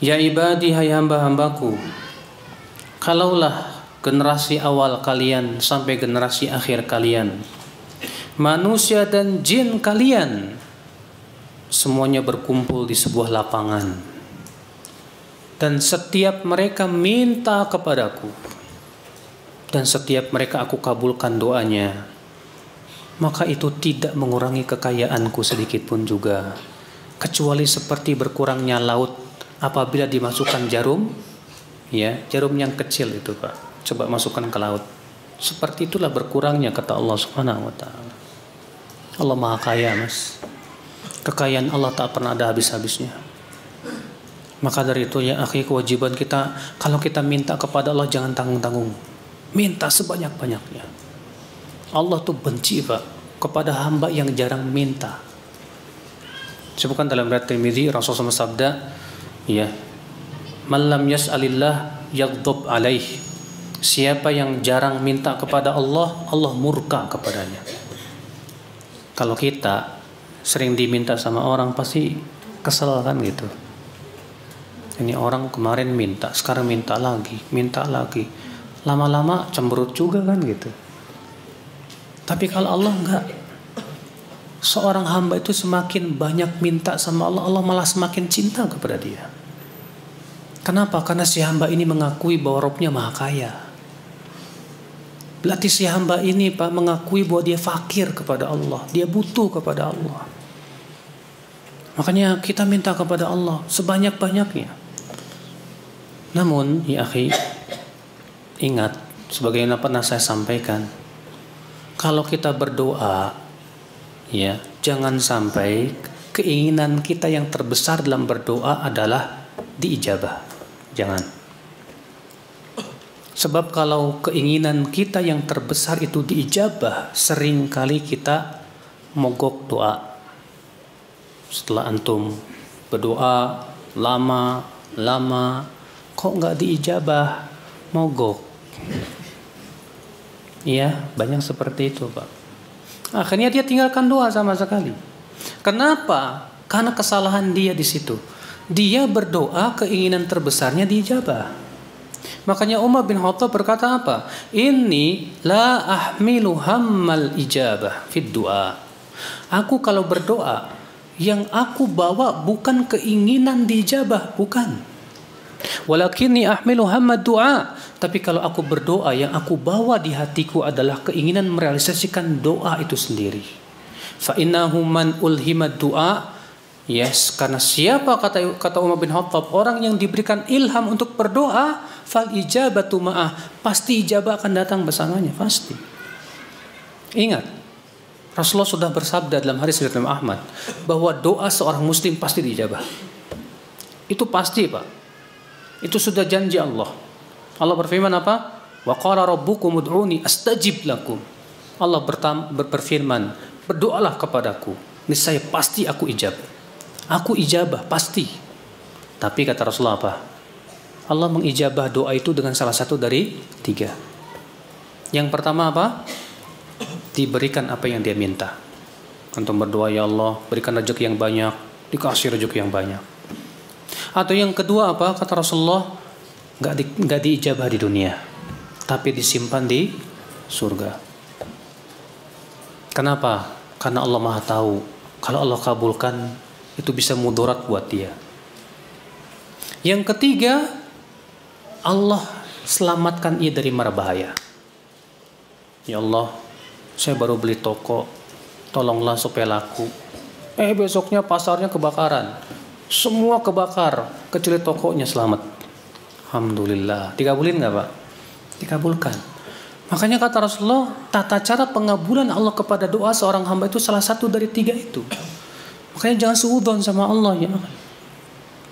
ya ibadi, hai hamba-hambaku, kalaulah generasi awal kalian sampai generasi akhir kalian, manusia dan jin kalian semuanya berkumpul di sebuah lapangan, dan setiap mereka minta kepadaku, dan setiap mereka aku kabulkan doanya, maka itu tidak mengurangi kekayaanku sedikit pun juga, kecuali seperti berkurangnya laut apabila dimasukkan jarum, ya jarum yang kecil itu Pak, coba masukkan ke laut, seperti itulah berkurangnya, kata Allah Subhanahu wa taala. Allah Maha Kaya, Mas. Kekayaan Allah tak pernah ada habis-habisnya. Maka dari itu ya akhi, kewajiban kita kalau kita minta kepada Allah jangan tanggung-tanggung. Minta sebanyak-banyaknya. Allah tuh benci Pak kepada hamba yang jarang minta. Sebutkan dalam riwayat Tirmidzi Rasulullah sabda, ya, "Man lam yas'alillah yaghdab alaih." Siapa yang jarang minta kepada Allah, Allah murka kepadanya. Kalau kita sering diminta sama orang pasti kesel kan gitu. Ini orang kemarin minta, sekarang minta lagi. Lama-lama cemberut juga kan gitu. Tapi kalau Allah enggak. Seorang hamba itu semakin banyak minta sama Allah, Allah malah semakin cinta kepada dia. Kenapa? Karena si hamba ini mengakui bahwa Rabb-nya maha kaya. Berarti si hamba ini Pak mengakui bahwa dia fakir kepada Allah, dia butuh kepada Allah. Makanya kita minta kepada Allah sebanyak-banyaknya. Namun ya akhi, ingat sebagaimana pernah saya sampaikan, kalau kita berdoa, ya, jangan sampai keinginan kita yang terbesar dalam berdoa adalah diijabah. Jangan. Sebab kalau keinginan kita yang terbesar itu diijabah, seringkali kita mogok doa. Setelah antum berdoa lama, kok nggak diijabah, mogok. Iya, banyak seperti itu Pak. Akhirnya dia tinggalkan doa sama sekali. Kenapa? Karena kesalahan dia di situ. Dia berdoa keinginan terbesarnya diijabah. Makanya Umar bin Khattab berkata apa? Inni la ahmilu hammal ijabah fid du'a. Aku kalau berdoa, yang aku bawa bukan keinginan diijabah, bukan. Walakinni ahmilu hammad du'a. Tapi kalau aku berdoa, yang aku bawa di hatiku adalah keinginan merealisasikan doa itu sendiri. Fa innahu man ulhimad du'a. Yes, karena siapa kata Umar bin Khattab, orang yang diberikan ilham untuk berdoa, fal ijabatu ma'ah, pasti ijabah akan datang bersamanya, pasti. Ingat, Rasulullah sudah bersabda dalam hadis riwayat Imam Ahmad bahwa doa seorang muslim pasti diijabah. Itu pasti Pak. Itu sudah janji Allah. Allah berfirman apa? Wa qala rabbukum ud'uni astajib lakum. Allah berfirman, berdoalah kepadaku, niscaya pasti aku ijabah. Aku ijabah pasti. Tapi kata Rasulullah apa? Allah mengijabah doa itu dengan salah satu dari 3. Yang pertama apa? Diberikan apa yang dia minta. Antum berdoa, ya Allah berikan rezeki yang banyak, dikasih rezeki yang banyak. Atau yang kedua apa? Kata Rasulullah, nggak diijabah di dunia, tapi disimpan di surga. Kenapa? Karena Allah Maha tahu kalau Allah kabulkan itu bisa mudarat buat dia. Yang ketiga, Allah selamatkan ia dari mara bahaya. Ya Allah, saya baru beli toko, tolonglah supaya laku. Besoknya pasarnya kebakaran, semua kebakar kecuali tokonya selamat. Alhamdulillah. Dikabulin nggak Pak? Dikabulkan. Makanya kata Rasulullah, tata cara pengabulan Allah kepada doa seorang hamba itu salah satu dari 3 itu. Makanya jangan suudzon sama Allah ya.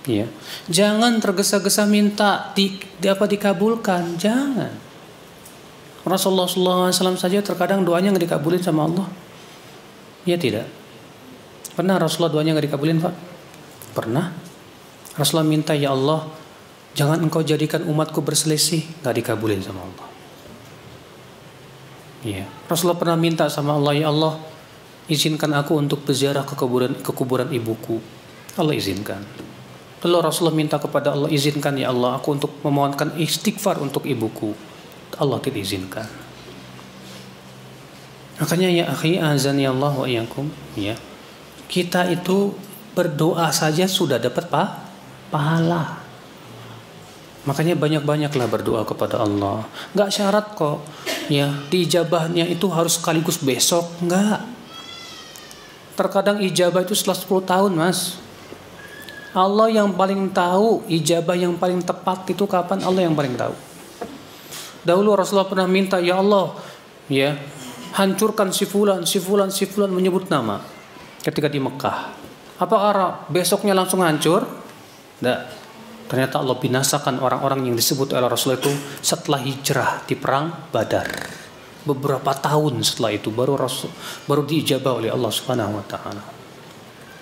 Ya. Jangan tergesa-gesa minta dikabulkan, jangan. Rasulullah SAW saja terkadang doanya nggak dikabulin sama Allah. Ya tidak. Pernah Rasulullah doanya nggak dikabulin Pak? Pernah. Rasulullah minta, ya Allah, jangan engkau jadikan umatku berselisih, nggak dikabulin sama Allah. Ya. Rasulullah pernah minta sama Allah, ya Allah, izinkan aku untuk berziarah ke kuburan ibuku. Allah izinkan. Lalu Rasulullah minta kepada Allah, izinkan ya Allah aku untuk memohonkan istighfar untuk ibuku. Allah tidak izinkan. Makanya ya akhi, azani Allah wa iyyakum, ya. Kita itu berdoa saja sudah dapat pahala. Makanya banyak-banyaklah berdoa kepada Allah. Enggak syarat kok, ya, diijabahnya itu harus sekaligus besok, enggak. Terkadang ijabah itu setelah 10 tahun Mas. Allah yang paling tahu ijabah yang paling tepat itu kapan, Allah yang paling tahu. Dahulu Rasulullah pernah minta, ya Allah, ya, hancurkan si fulan menyebut nama ketika di Mekah. Apakah besoknya langsung hancur? Tidak. Ternyata Allah binasakan orang-orang yang disebut oleh Rasulullah itu setelah hijrah di perang Badar. Beberapa tahun setelah itu baru diijabah oleh Allah Subhanahu wa taala.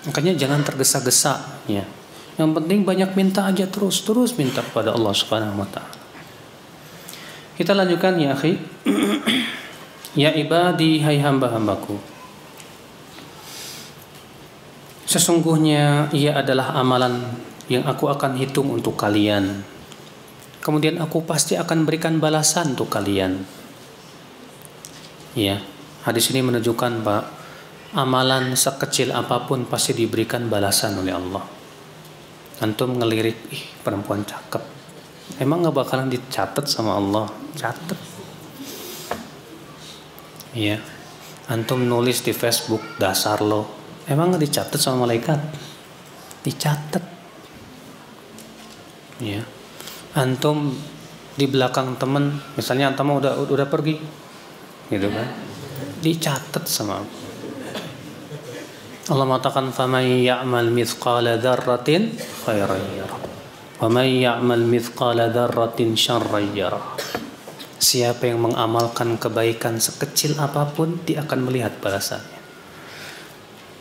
Makanya jangan tergesa-gesa ya. Yang penting banyak minta aja, terus minta kepada Allah Subhanahu wa taala. Kita lanjutkan ya akhi. Ya ibadi, hai hamba-hambaku. Sesungguhnya ia adalah amalan yang aku akan hitung untuk kalian. Kemudian aku pasti akan berikan balasan untuk kalian. Ya, hadis ini menunjukkan Pak, amalan sekecil apapun pasti diberikan balasan oleh Allah. Antum ngelirik, perempuan cakep, emang gak bakalan dicatat sama Allah? Catat. Ya, antum nulis di Facebook dasar lo, emang gak dicatat sama malaikat? Dicatat. Ya, antum di belakang temen, misalnya antum udah pergi, gitu kan, dicatat sama Allah. Mengatakan faman ya'mal mithqala dzarratin khairan yarah wa man ya'mal mithqala dzarratin syarran yarah. Siapa yang mengamalkan kebaikan sekecil apapun, dia akan melihat balasannya.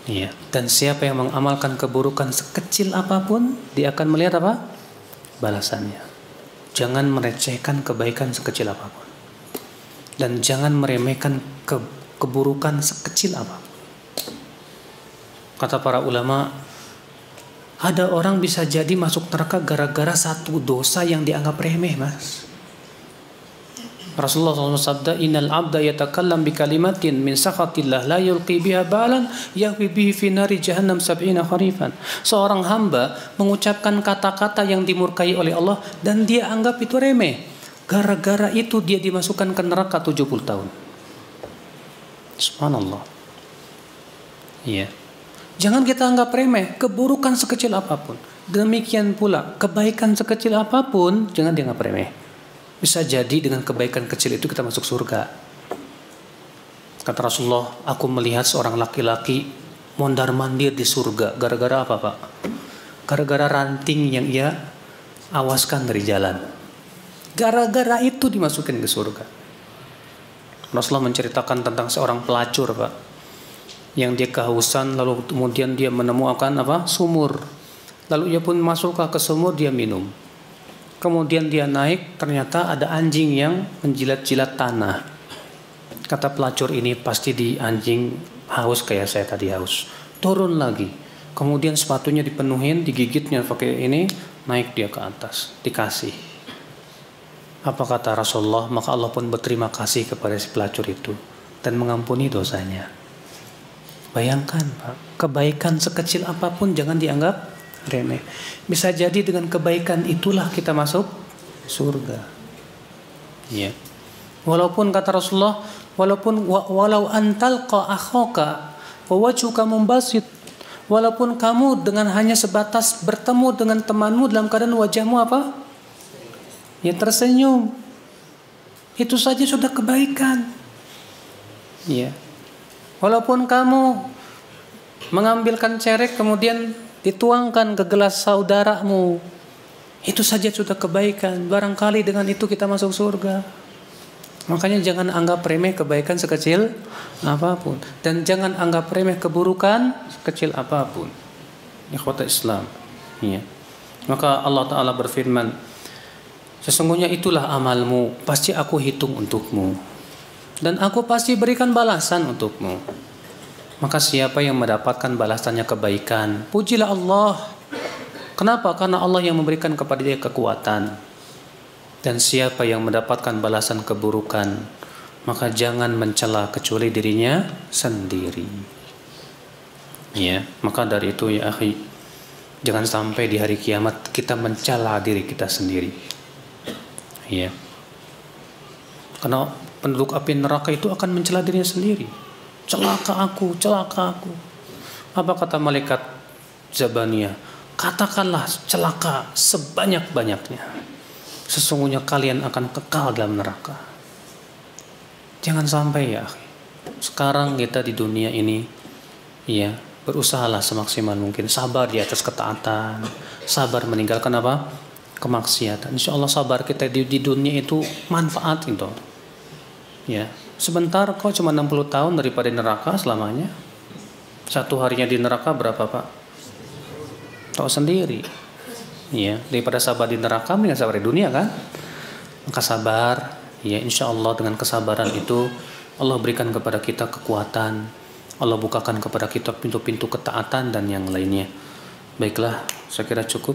Ya, dan siapa yang mengamalkan keburukan sekecil apapun, dia akan melihat apa? Balasannya. Jangan merecehkan kebaikan sekecil apapun. Dan jangan meremehkan keburukan sekecil apa. Kata para ulama, ada orang bisa jadi masuk neraka gara-gara satu dosa yang dianggap remeh, Mas. Rasulullah SAW sabda, innal abda yatakallam bi kalimatin min sakhatillah la yulqi biha balan yahwi bihi fi nari jahannam sab'ina kharifan. Seorang hamba mengucapkan kata-kata yang dimurkai oleh Allah dan dia anggap itu remeh. Gara-gara itu dia dimasukkan ke neraka 70 tahun. Subhanallah. Iya. Jangan kita anggap remeh keburukan sekecil apapun. Demikian pula kebaikan sekecil apapun jangan dianggap remeh. Bisa jadi dengan kebaikan kecil itu kita masuk surga. Kata Rasulullah, aku melihat seorang laki-laki mondar-mandir di surga. Gara-gara apa, Pak? Gara-gara ranting yang ia awaskan dari jalan. Gara-gara itu dimasukin ke surga. Rasulullah menceritakan tentang seorang pelacur, Pak, yang dia kehausan lalu kemudian dia menemukan apa? Sumur. Lalu ia pun masuk ke sumur, dia minum. Kemudian dia naik, ternyata ada anjing yang menjilat-jilat tanah. Kata pelacur ini, pasti di anjing haus kayak saya tadi haus. Turun lagi. Kemudian sepatunya dipenuhin, digigitnya pakai ini, naik dia ke atas, dikasih. Apa kata Rasulullah? Maka Allah pun berterima kasih kepada si pelacur itu dan mengampuni dosanya. Bayangkan, Pak, kebaikan sekecil apapun jangan dianggap remeh. Bisa jadi dengan kebaikan itulah kita masuk surga. Ya. Walaupun kata Rasulullah, walau antalqa akhaka wa wajhuka mumbasit, walaupun kamu dengan hanya sebatas bertemu dengan temanmu dalam keadaan wajahmu apa? Ya tersenyum, itu saja sudah kebaikan. Ya, walaupun kamu mengambilkan cerek kemudian dituangkan ke gelas saudaramu, itu saja sudah kebaikan. Barangkali dengan itu kita masuk surga. Makanya jangan anggap remeh kebaikan sekecil apapun, dan jangan anggap remeh keburukan sekecil apapun. Ikhwata Islam. Ya. Maka Allah Ta'ala berfirman, sesungguhnya itulah amalmu, pasti aku hitung untukmu, dan aku pasti berikan balasan untukmu. Maka siapa yang mendapatkan balasannya kebaikan, pujilah Allah. Kenapa? Karena Allah yang memberikan kepada dia kekuatan. Dan siapa yang mendapatkan balasan keburukan, maka jangan mencela kecuali dirinya sendiri. Ya, maka dari itu ya akhi, jangan sampai di hari kiamat kita mencela diri kita sendiri. Ya. Karena penduduk api neraka itu akan mencela dirinya sendiri. Celaka aku, celaka aku. Apa kata malaikat Zabaniyah? Katakanlah celaka sebanyak-banyaknya. Sesungguhnya kalian akan kekal dalam neraka. Jangan sampai ya. Sekarang kita di dunia ini, ya, berusahalah semaksimal mungkin, sabar di atas ketaatan, sabar meninggalkan apa? kemaksiatan. Insya Allah sabar kita di dunia itu manfaat itu. Ya, sebentar kok cuma 60 tahun daripada di neraka selamanya. Satu harinya di neraka berapa Pak? Tahu sendiri. Ya, daripada sabar di neraka mendingan sabar di dunia kan? Maka sabar, ya insya Allah dengan kesabaran itu Allah berikan kepada kita kekuatan, Allah bukakan kepada kita pintu-pintu ketaatan dan yang lainnya. Baiklah, saya kira cukup.